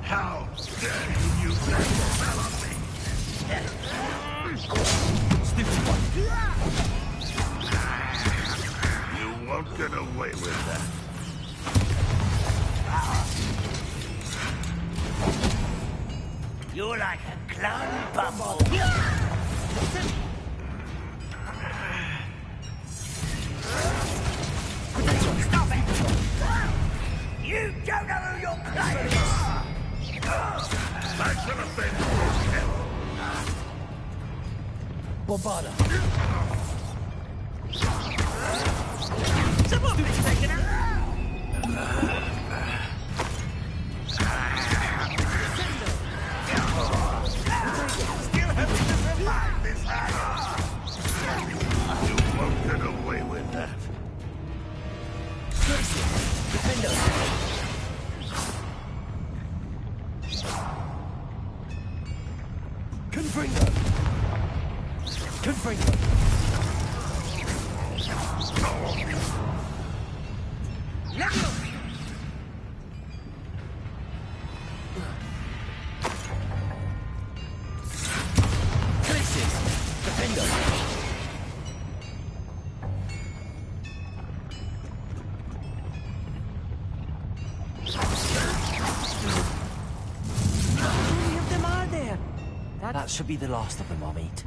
How dare you use that spell on me? You won't get away with that. You're like a clown bumble. Stop it! You don't know who you're playing! I should have been Bombarda. Someone's been taken out! Still having to survive this high. You won't get away with that. Confringo. should be the last of them I'll meet.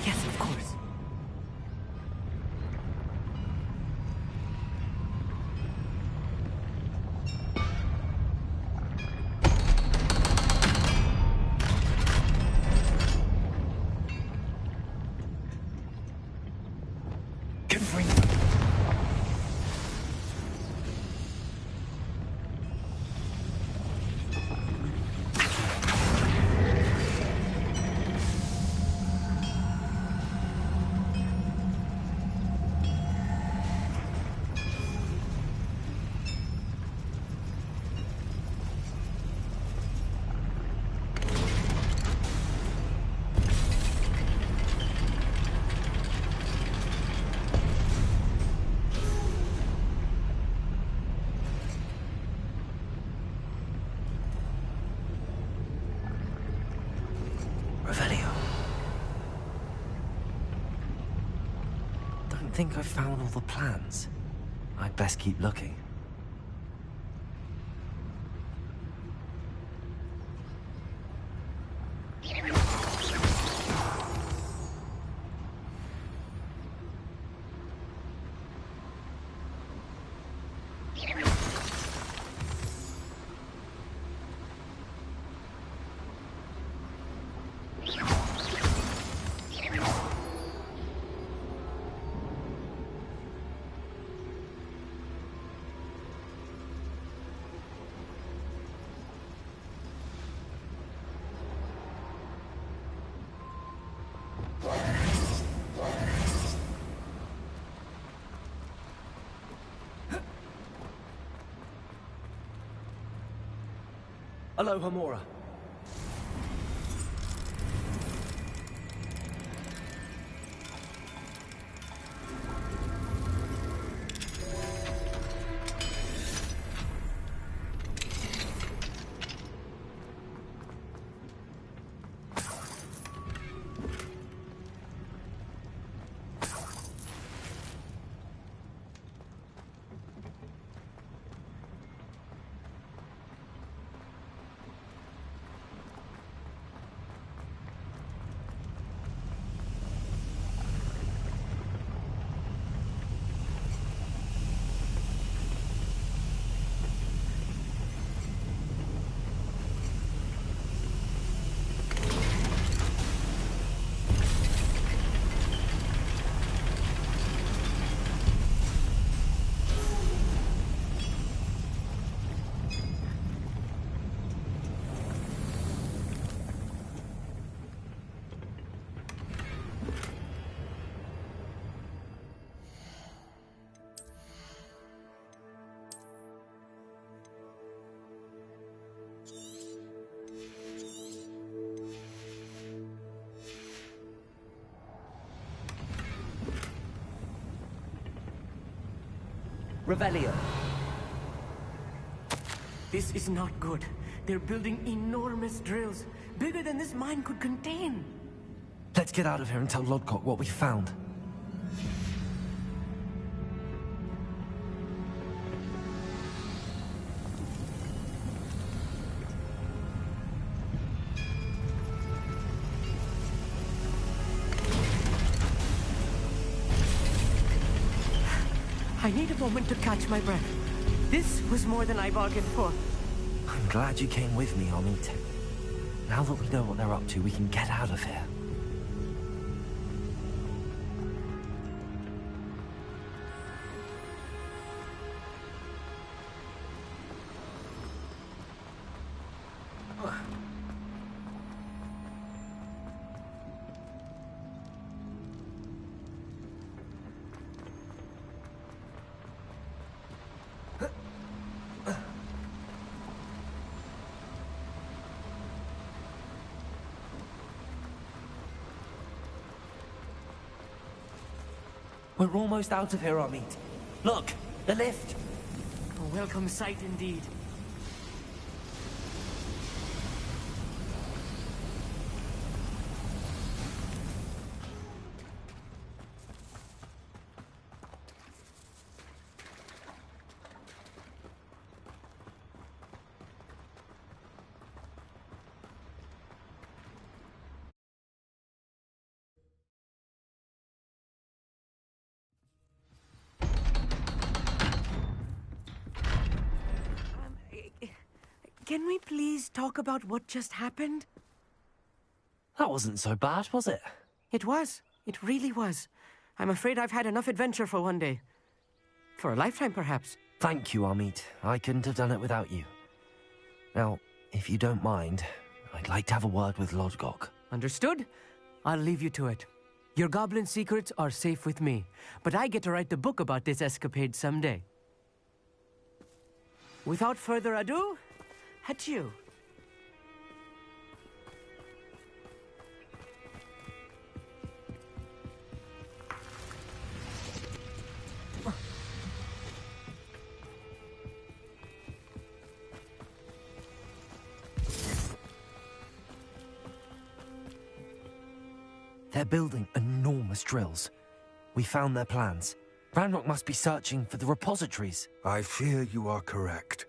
Yes, of course. I think I've found all the plans. I'd best keep looking. Hello, Hamura. Revelio. This is not good. They're building enormous drills, bigger than this mine could contain. Let's get out of here and tell Lodcock what we found. I need a moment to catch my breath. This was more than I bargained for. I'm glad you came with me, Amit. Now that we know what they're up to, we can get out of here. We're almost out of here, Amit. Look, the lift. A welcome sight indeed. Can we please talk about what just happened? That wasn't so bad, was it? It was. It really was. I'm afraid I've had enough adventure for one day. For a lifetime, perhaps. Thank you, Amit. I couldn't have done it without you. Now, if you don't mind, I'd like to have a word with Lodgok. Understood? I'll leave you to it. Your goblin secrets are safe with me, but I get to write the book about this escapade someday. Without further ado, adieu. They're building enormous drills. We found their plans. Ranrock must be searching for the repositories. I fear you are correct.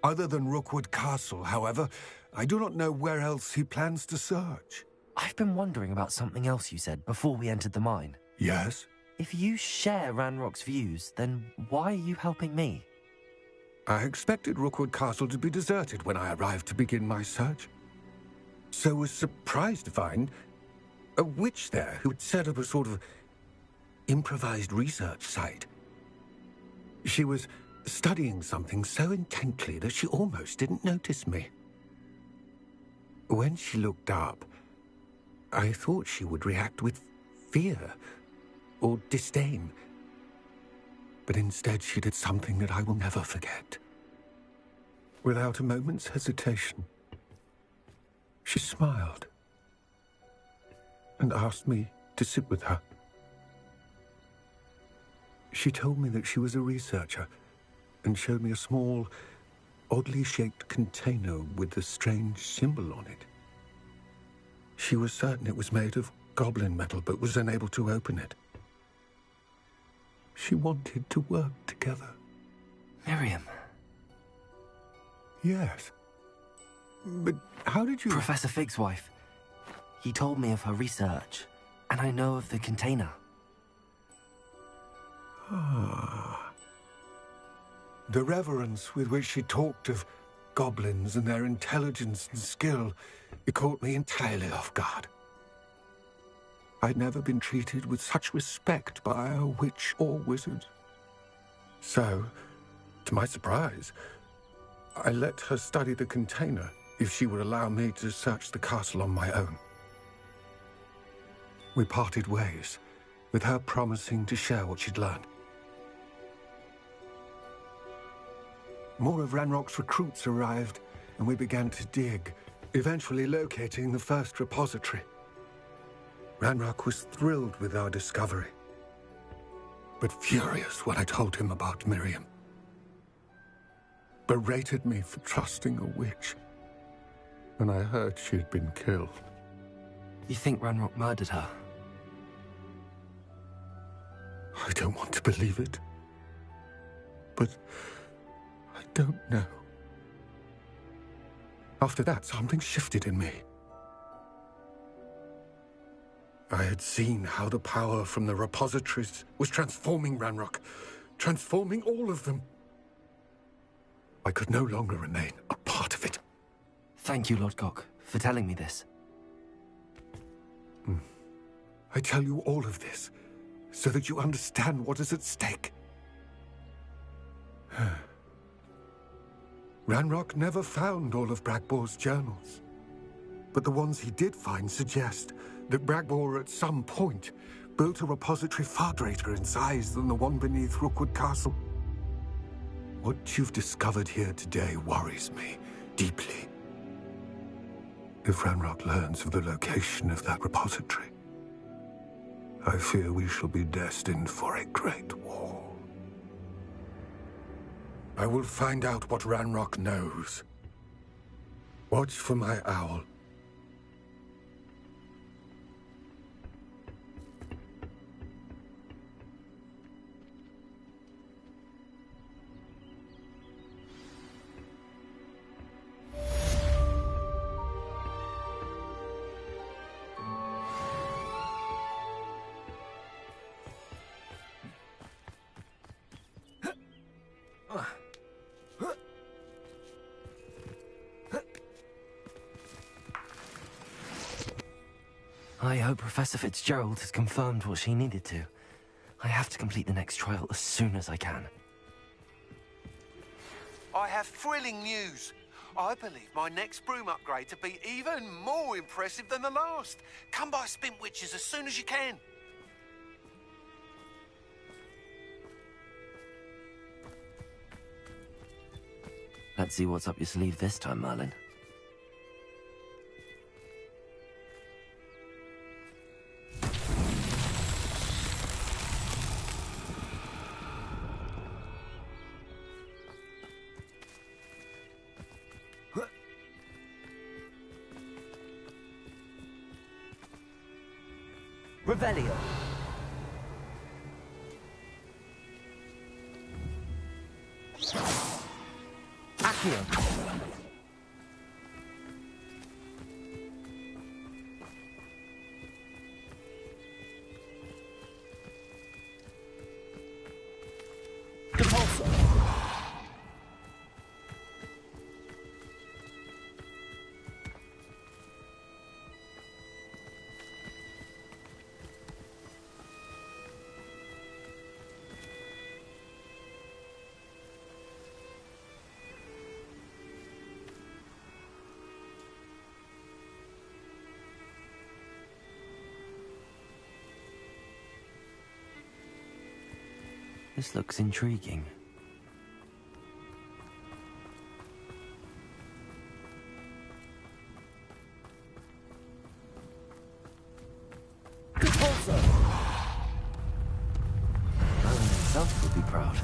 Other than Rookwood Castle, however, I do not know where else he plans to search. I've been wondering about something else you said before we entered the mine. Yes? If you share Ranrock's views, then why are you helping me? I expected Rookwood Castle to be deserted when I arrived to begin my search. So was surprised to find a witch there who had set up a sort of improvised research site. She was studying something so intently that she almost didn't notice me. When she looked up, I thought she would react with fear or disdain. But instead she did something that I will never forget. Without a moment's hesitation, she smiled and asked me to sit with her. She told me that she was a researcher and showed me a small, oddly shaped container with a strange symbol on it. She was certain it was made of goblin metal, but was unable to open it. She wanted to work together. Miriam. Yes. But how did you... Professor Fig's wife. He told me of her research, and I know of the container. Ah. The reverence with which she talked of goblins and their intelligence and skill, it caught me entirely off guard. I'd never been treated with such respect by a witch or wizard. So, to my surprise, I let her study the container if she would allow me to search the castle on my own. We parted ways, with her promising to share what she'd learned. More of Ranrock's recruits arrived, and we began to dig, eventually locating the first repository. Ranrock was thrilled with our discovery, but furious when I told him about Miriam. Berated me for trusting a witch, and I heard she had been killed. You think Ranrock murdered her? I don't want to believe it, but I don't know. After that, something shifted in me. I had seen how the power from the repositories was transforming Ranrock, transforming all of them. I could no longer remain a part of it. Thank you, Lord Gok, for telling me this. I tell you all of this so that you understand what is at stake. Ranrock never found all of Bragbor's journals. But the ones he did find suggest that Bragbor at some point built a repository far greater in size than the one beneath Rookwood Castle. What you've discovered here today worries me deeply. If Ranrock learns of the location of that repository, I fear we shall be destined for a great war. I will find out what Ranrock knows. Watch for my owl. I hope Professor Fitzgerald has confirmed what she needed to. I have to complete the next trial as soon as I can. I have thrilling news. I believe my next broom upgrade to be even more impressive than the last. Come by Spintwitches as soon as you can. Let's see what's up your sleeve this time, Merlin. Revelio. Accio. Depulso. This looks intriguing. Merlin himself would be proud.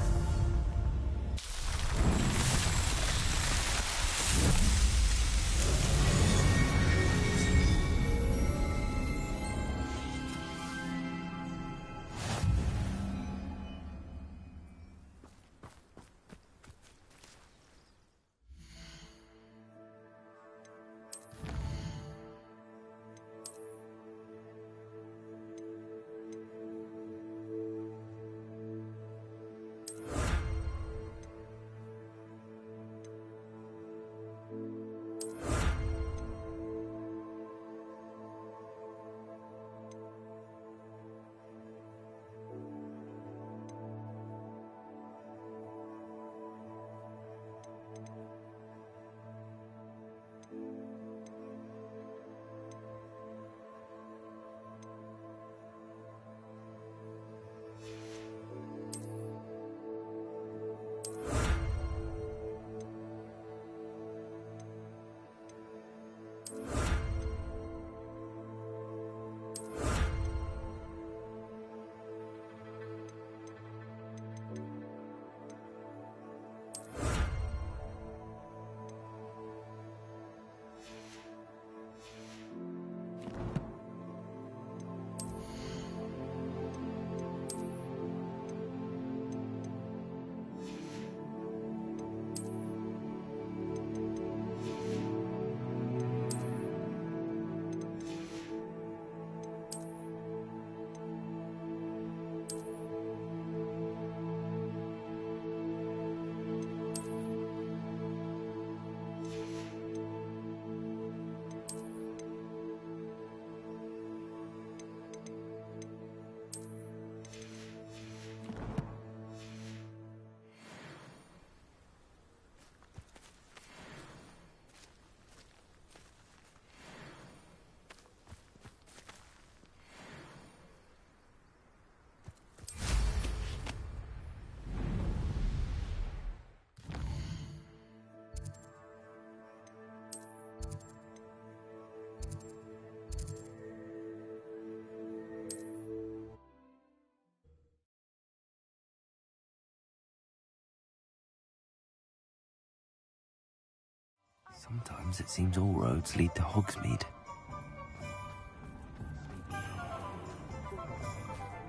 Sometimes it seems all roads lead to Hogsmeade.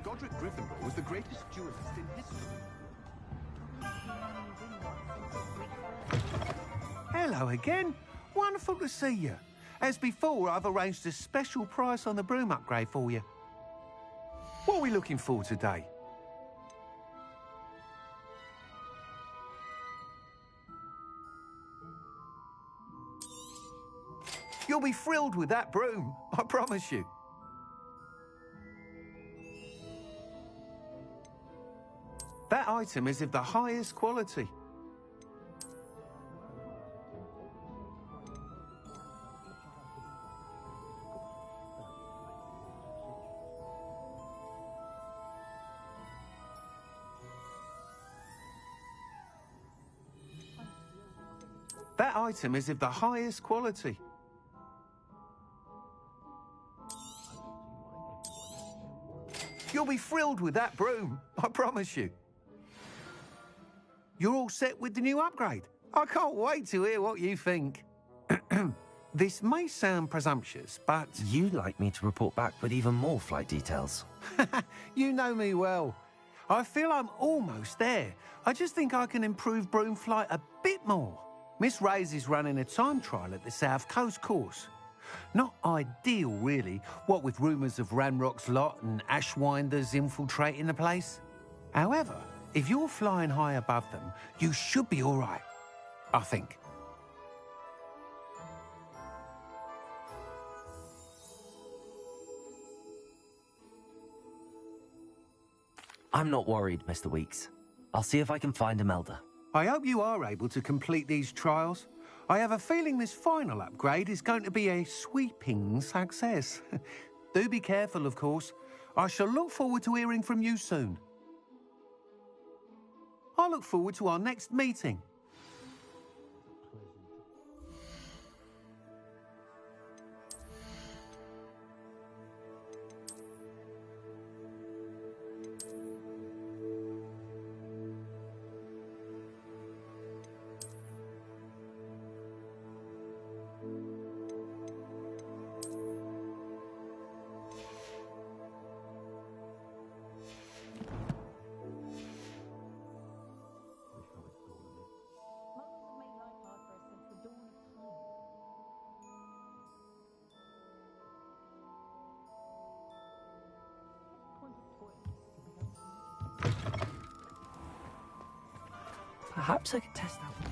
Godric Gryffindor was the greatest duelist in history. Hello again. Wonderful to see you. As before, I've arranged a special price on the broom upgrade for you. What are we looking for today? You'll be thrilled with that broom, I promise you. That item is of the highest quality. That item is of the highest quality. You'll be thrilled with that broom, I promise you. You're all set with the new upgrade. I can't wait to hear what you think. This may sound presumptuous, but... You'd like me to report back with even more flight details. You know me well. I feel I'm almost there. I just think I can improve broom flight a bit more. Miss Ray's is running a time trial at the South Coast course. Not ideal, really, what with rumours of Ranrock's lot and Ashwinders infiltrating the place. However, if you're flying high above them, you should be all right, I think. I'm not worried, Mr. Weeks. I'll see if I can find Imelda. I hope you are able to complete these trials. I have a feeling this final upgrade is going to be a sweeping success. Do be careful, of course. I shall look forward to hearing from you soon. I look forward to our next meeting. Perhaps I could test that.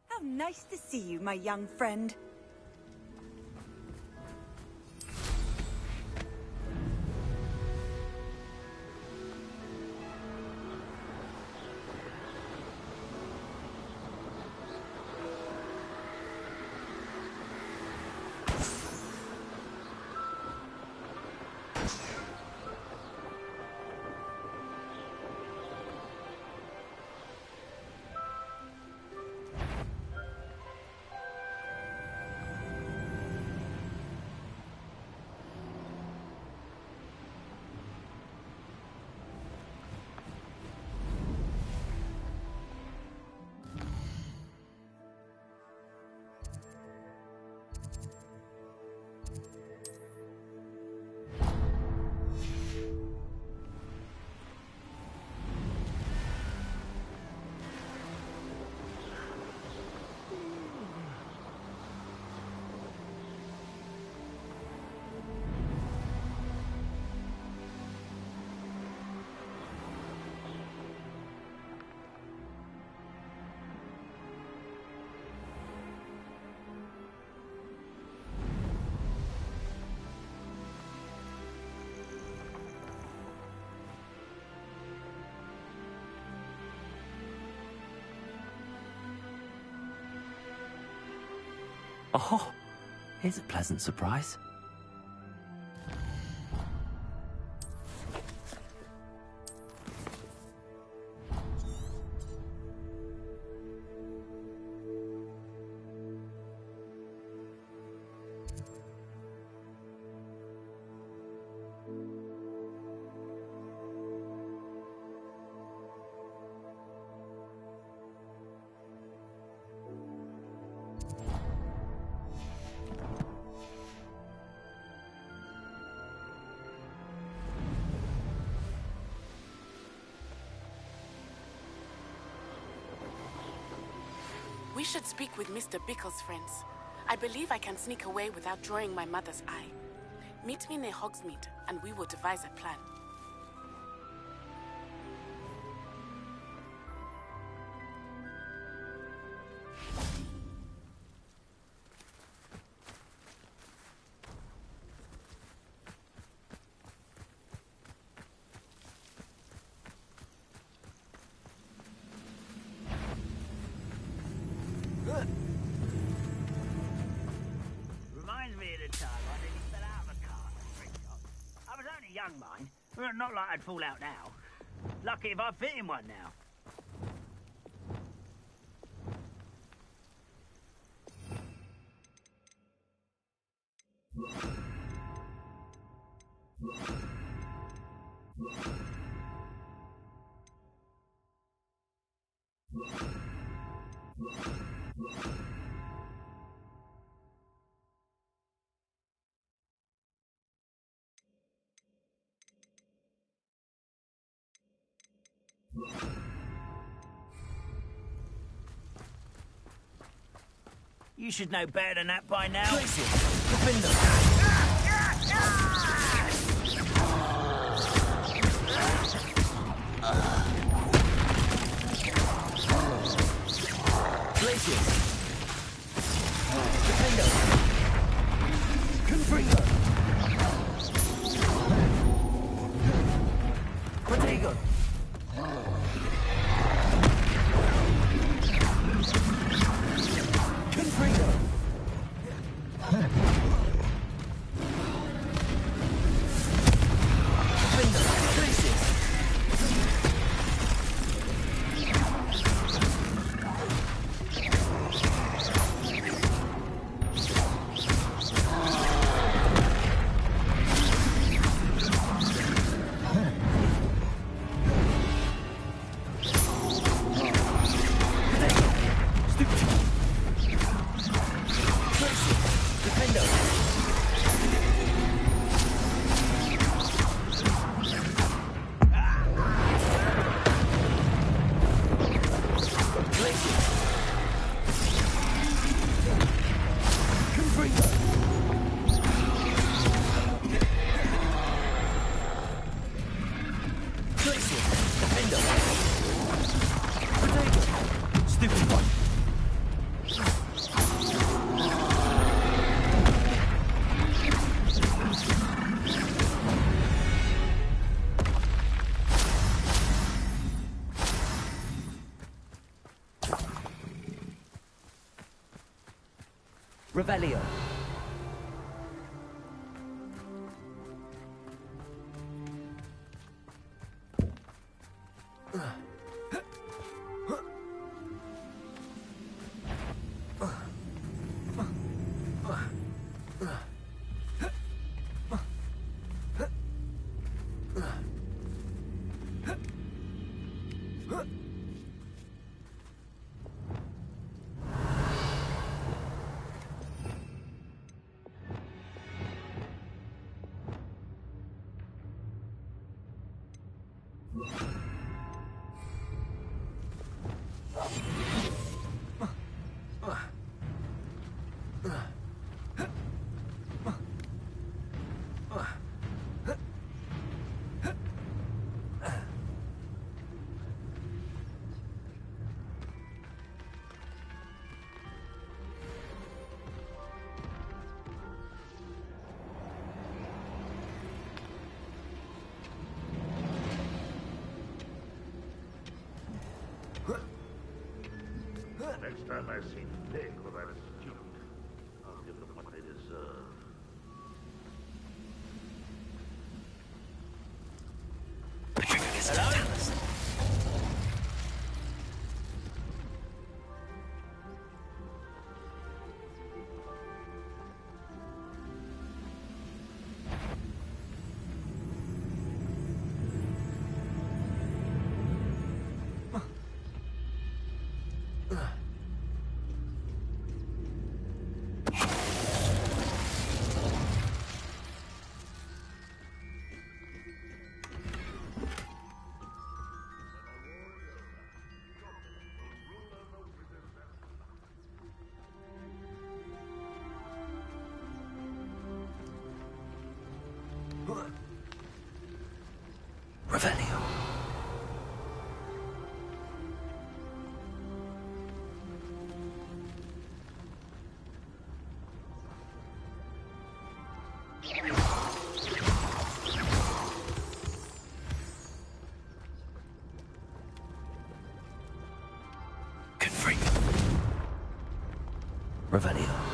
How nice to see you, my young friend. Oh, here's a pleasant surprise. should speak with Mr. Bickle's friends. I believe I can sneak away without drawing my mother's eye. Meet me near Hogsmeade, and we will devise a plan. Reminds me of the time I nearly fell out of a car at a thrift shop. I was only young, mind. Well, not like I'd fall out now. Lucky if I fit in one now. You should know better than that by now. Revelio. Next time I see Pig or that student, I'll give them what they deserve. Revelio. Confringo. Revelio.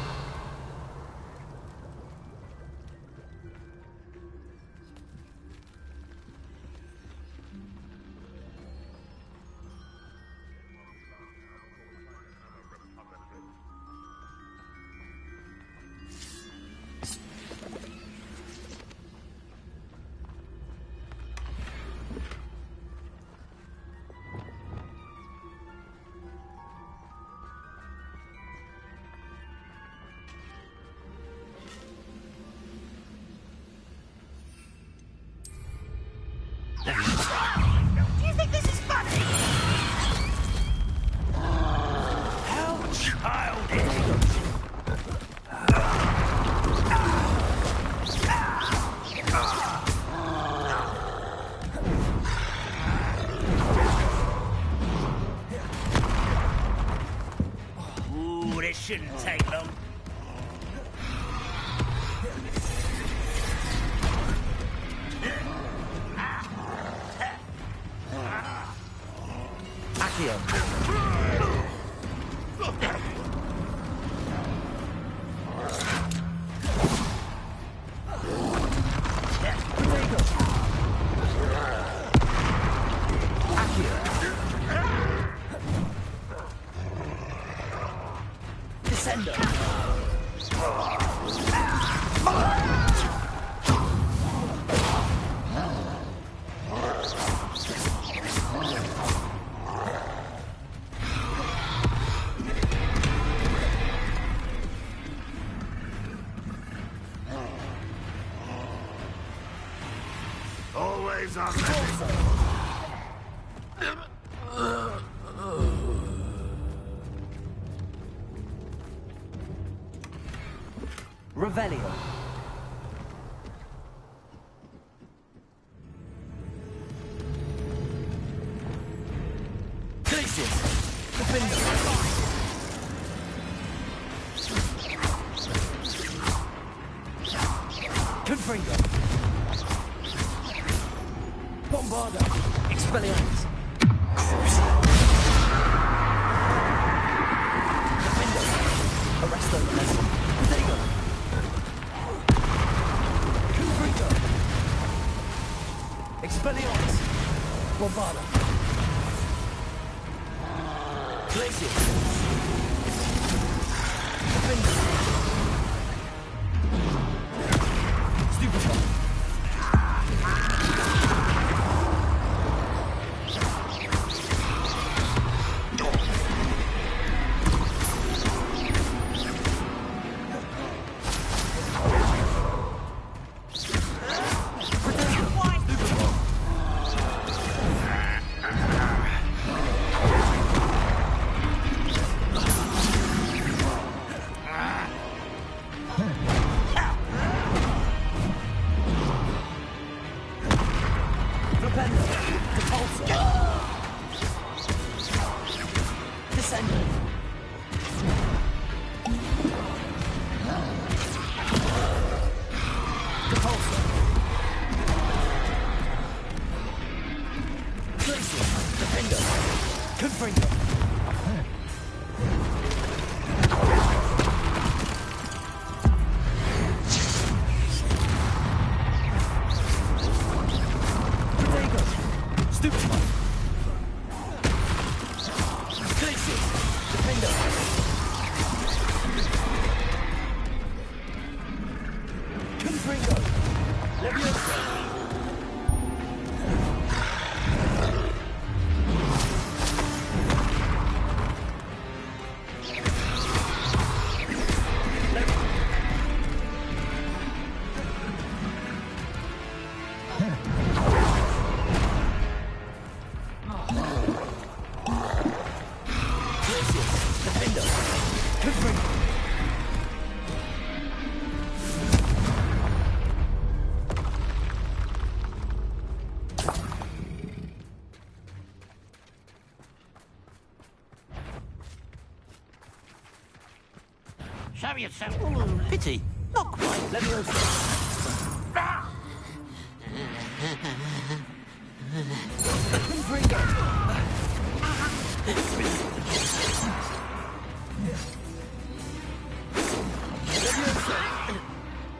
Do you think this is funny? How childish! Ooh, this shouldn't take long. Always on ready. Revelio. Glacius! Defender! Confringo! Bombarda! Expelliarmus! Defender! Arresto! Protego! Confringo! Expelliarmus! Bombarda! Glacius! Defender! Stupefy! Show yourself. Oh, pity. Not quite. Let me go.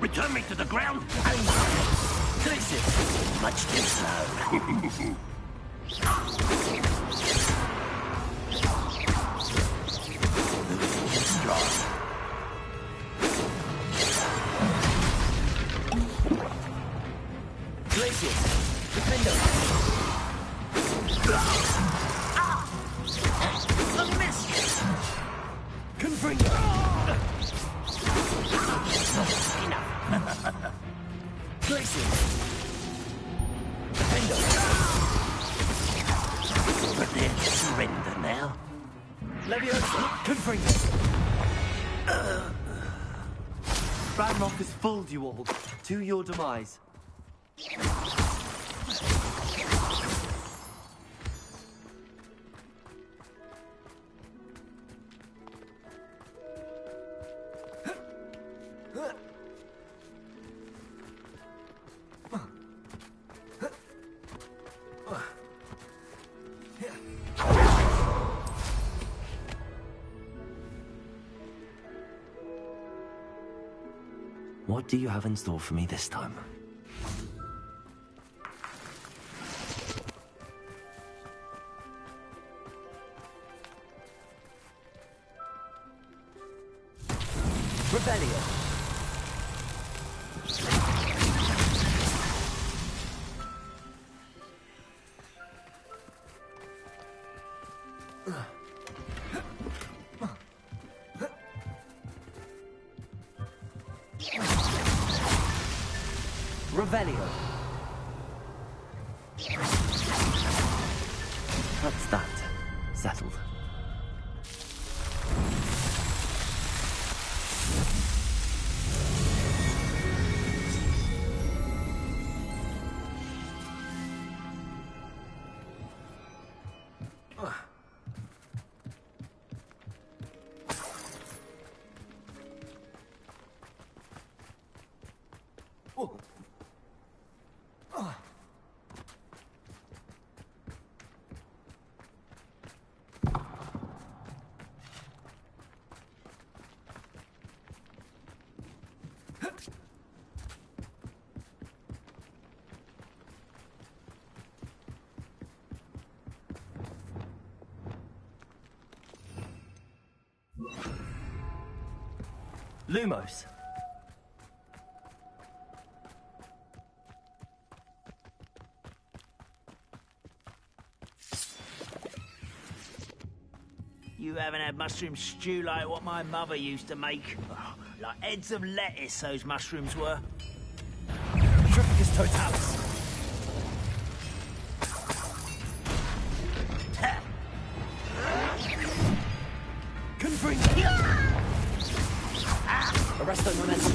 Return me to the ground. Places. Much too slow. Ranrock has fooled you all, to your demise. What do you have in store for me this time? Rebellion. Revelio. That's that. Settled. Lumos. You haven't had mushroom stew like what my mother used to make. Oh, like heads of lettuce, those mushrooms were. Trificus totalis. Arresto momentum.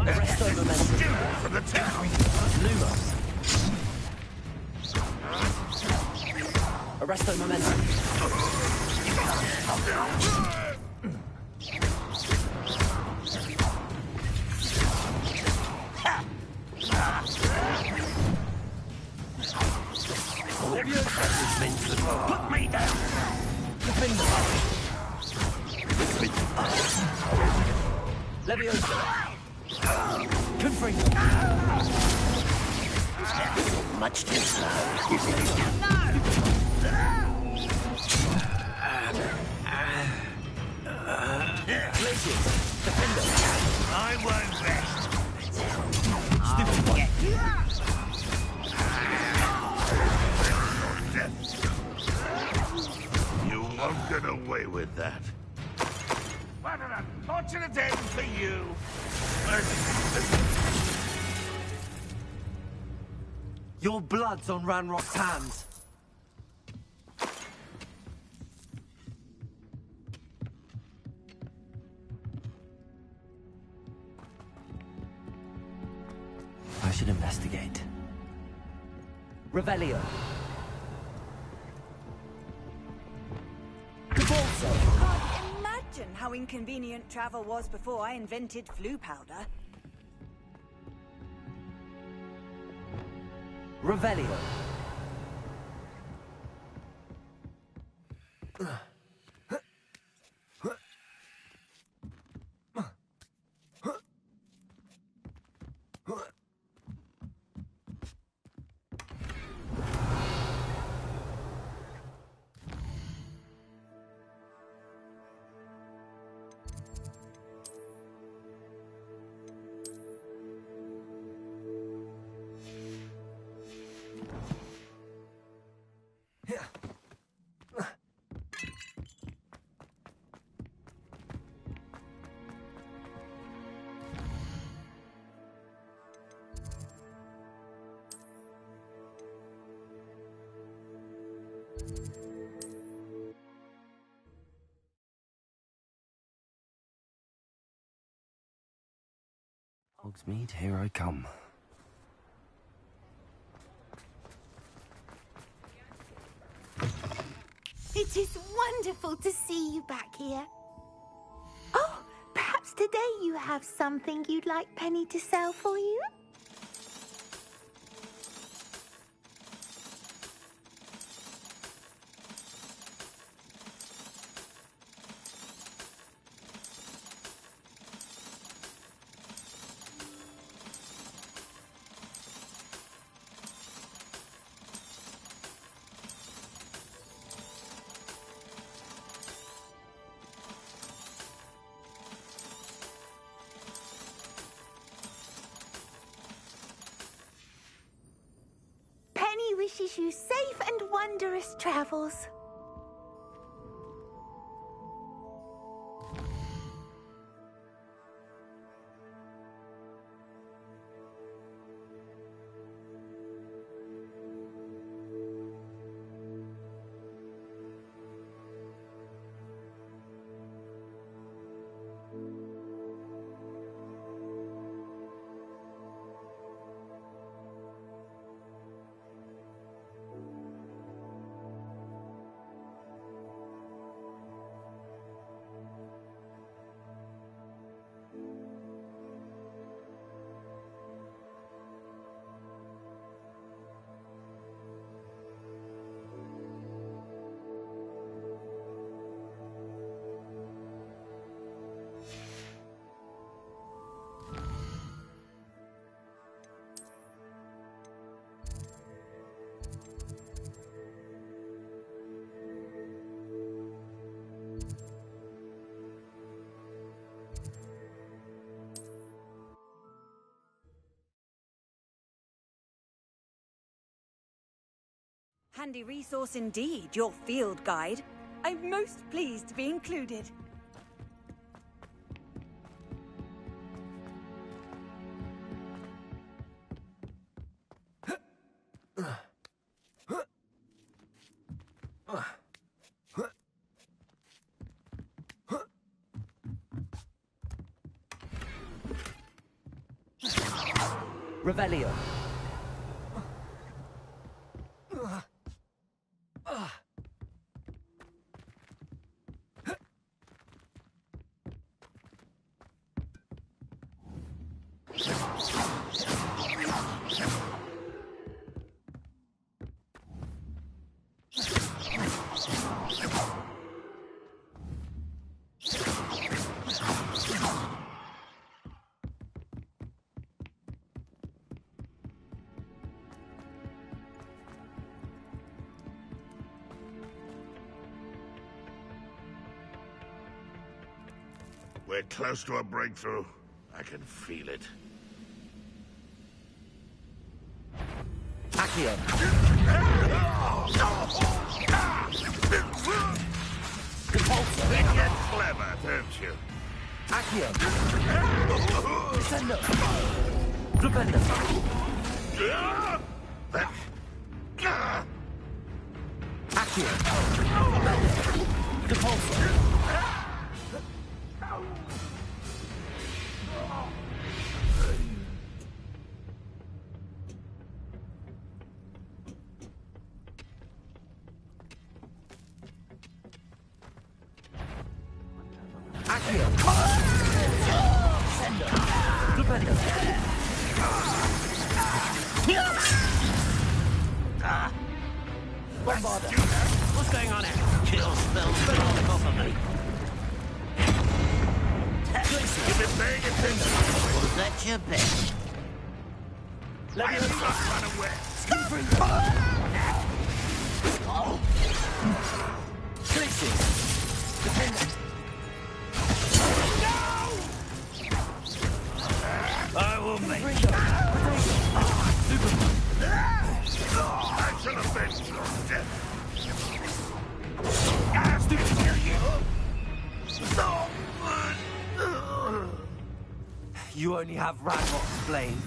Arresto momentum. From the town. Lumos. Arresto momentum. Put me down! Leviosa. Confringo. Much too slow. Glacius. Defender. I won't rest. You won't get away with that. What an unfortunate end for you. Your blood's on Ranrock's hands. Revelio. Can't imagine how inconvenient travel was before I invented flu powder. Revelio. Hogsmeade, here I come. It is wonderful to see you back here. Oh, perhaps today you have something you'd like Penny to sell for you? Penny wishes you safe and wondrous travels. Handy resource indeed, your field guide. I'm most pleased to be included. Revelio. We're close to a breakthrough. I can feel it. Accio. You get clever, don't you? Accio. Descendo. Flipendo. Accio. Depulso. What's going on here? Kill spells on top of me. You've been paying attention. Was that your bet? Let me not run away. I will make I shall avenge your death. You only have Ranrock to blame.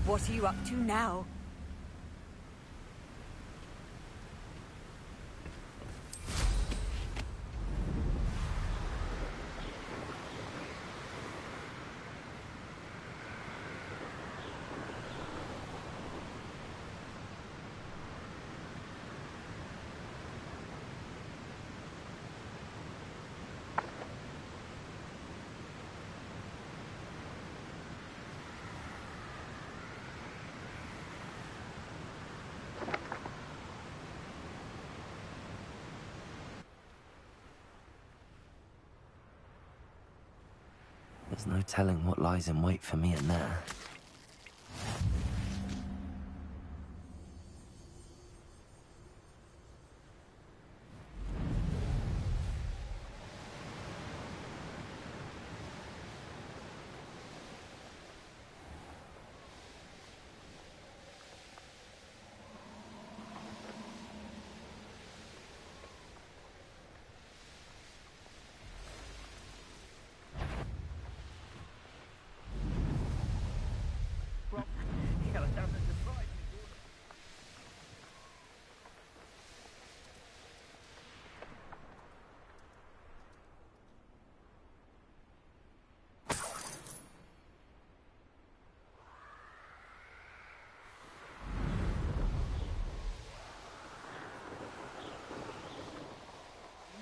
What are you up to now? There's no telling what lies in wait for me in there.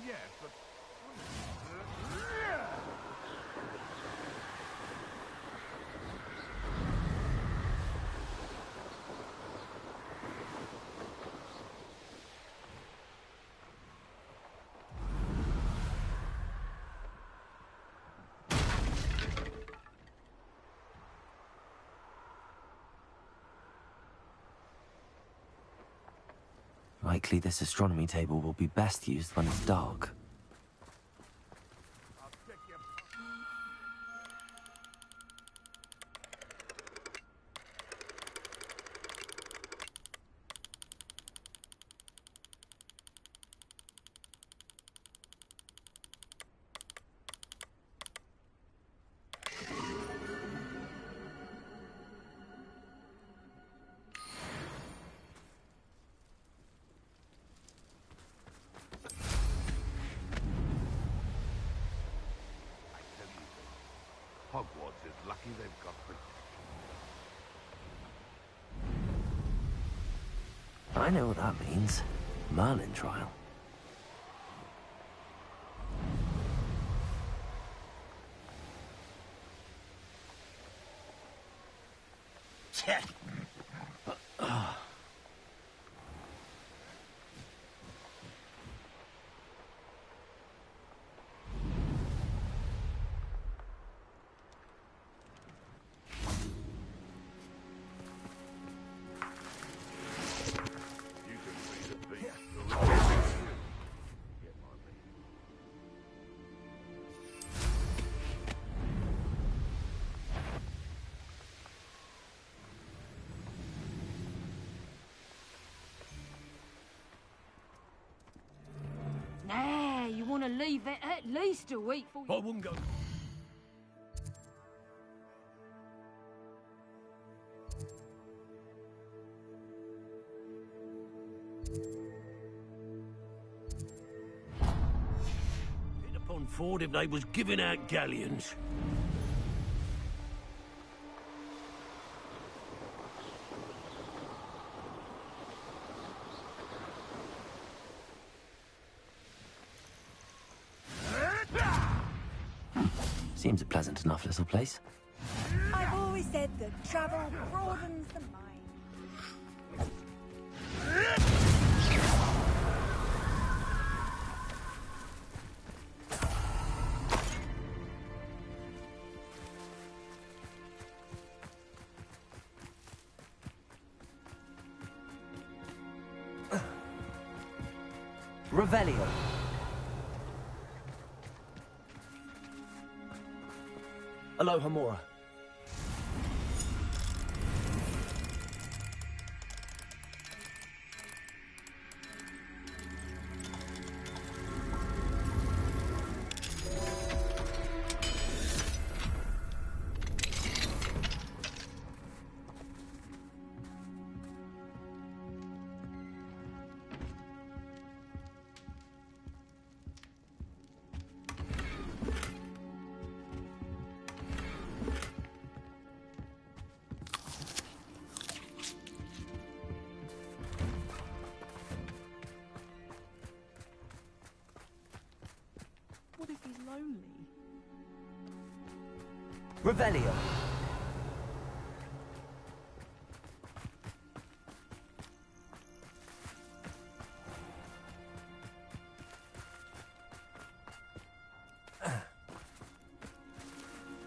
Yes, but... Likely this astronomy table will be best used when it's dark. Hogwarts is lucky they've got protection. I know what that means. Merlin trial. want to leave it at least a week for you. I wouldn't go. Hit upon Ford if they was giving out galleons. Seems a pleasant enough little place. I've always said that travel broadens the mind. Revelio. Aloha Mora. What if he's lonely? Revelio.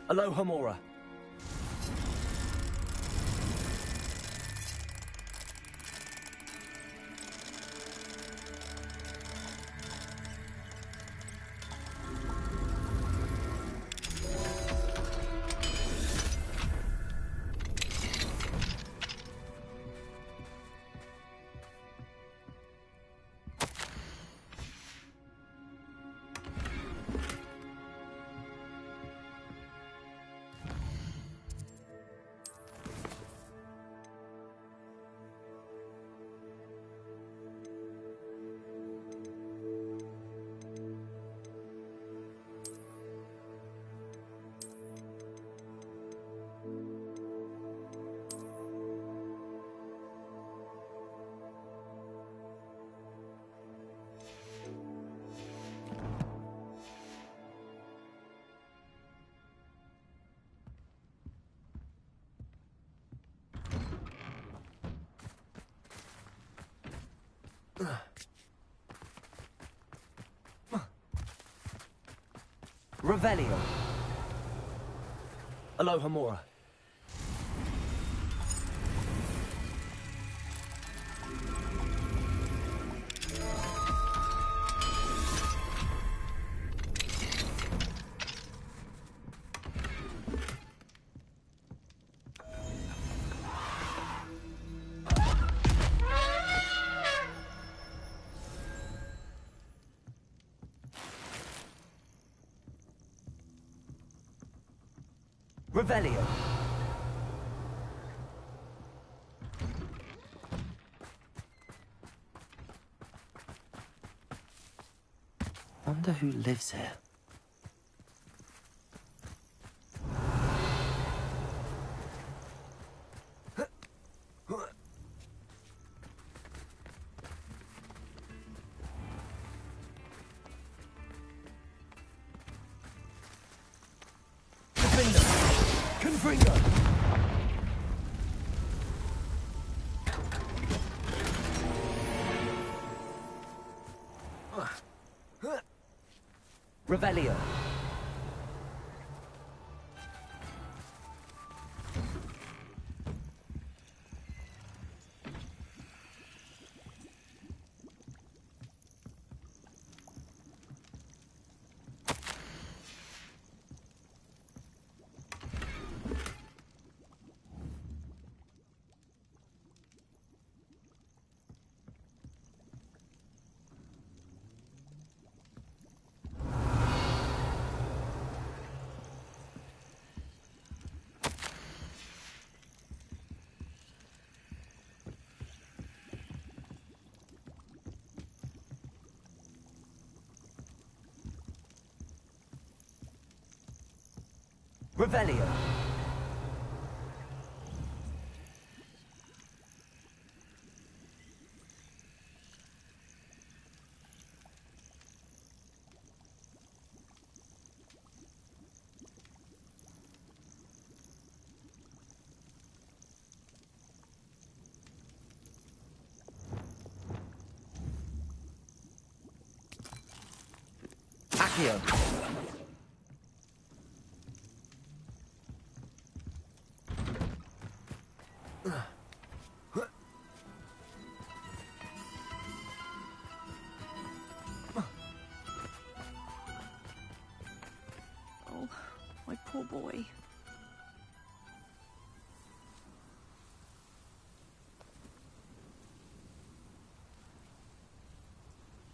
Aloha Mora. Revelio. Aloha Mora. Revelio. Wonder who lives here. Confringo! Revelio. Revelio. Accio. Oh, my poor boy.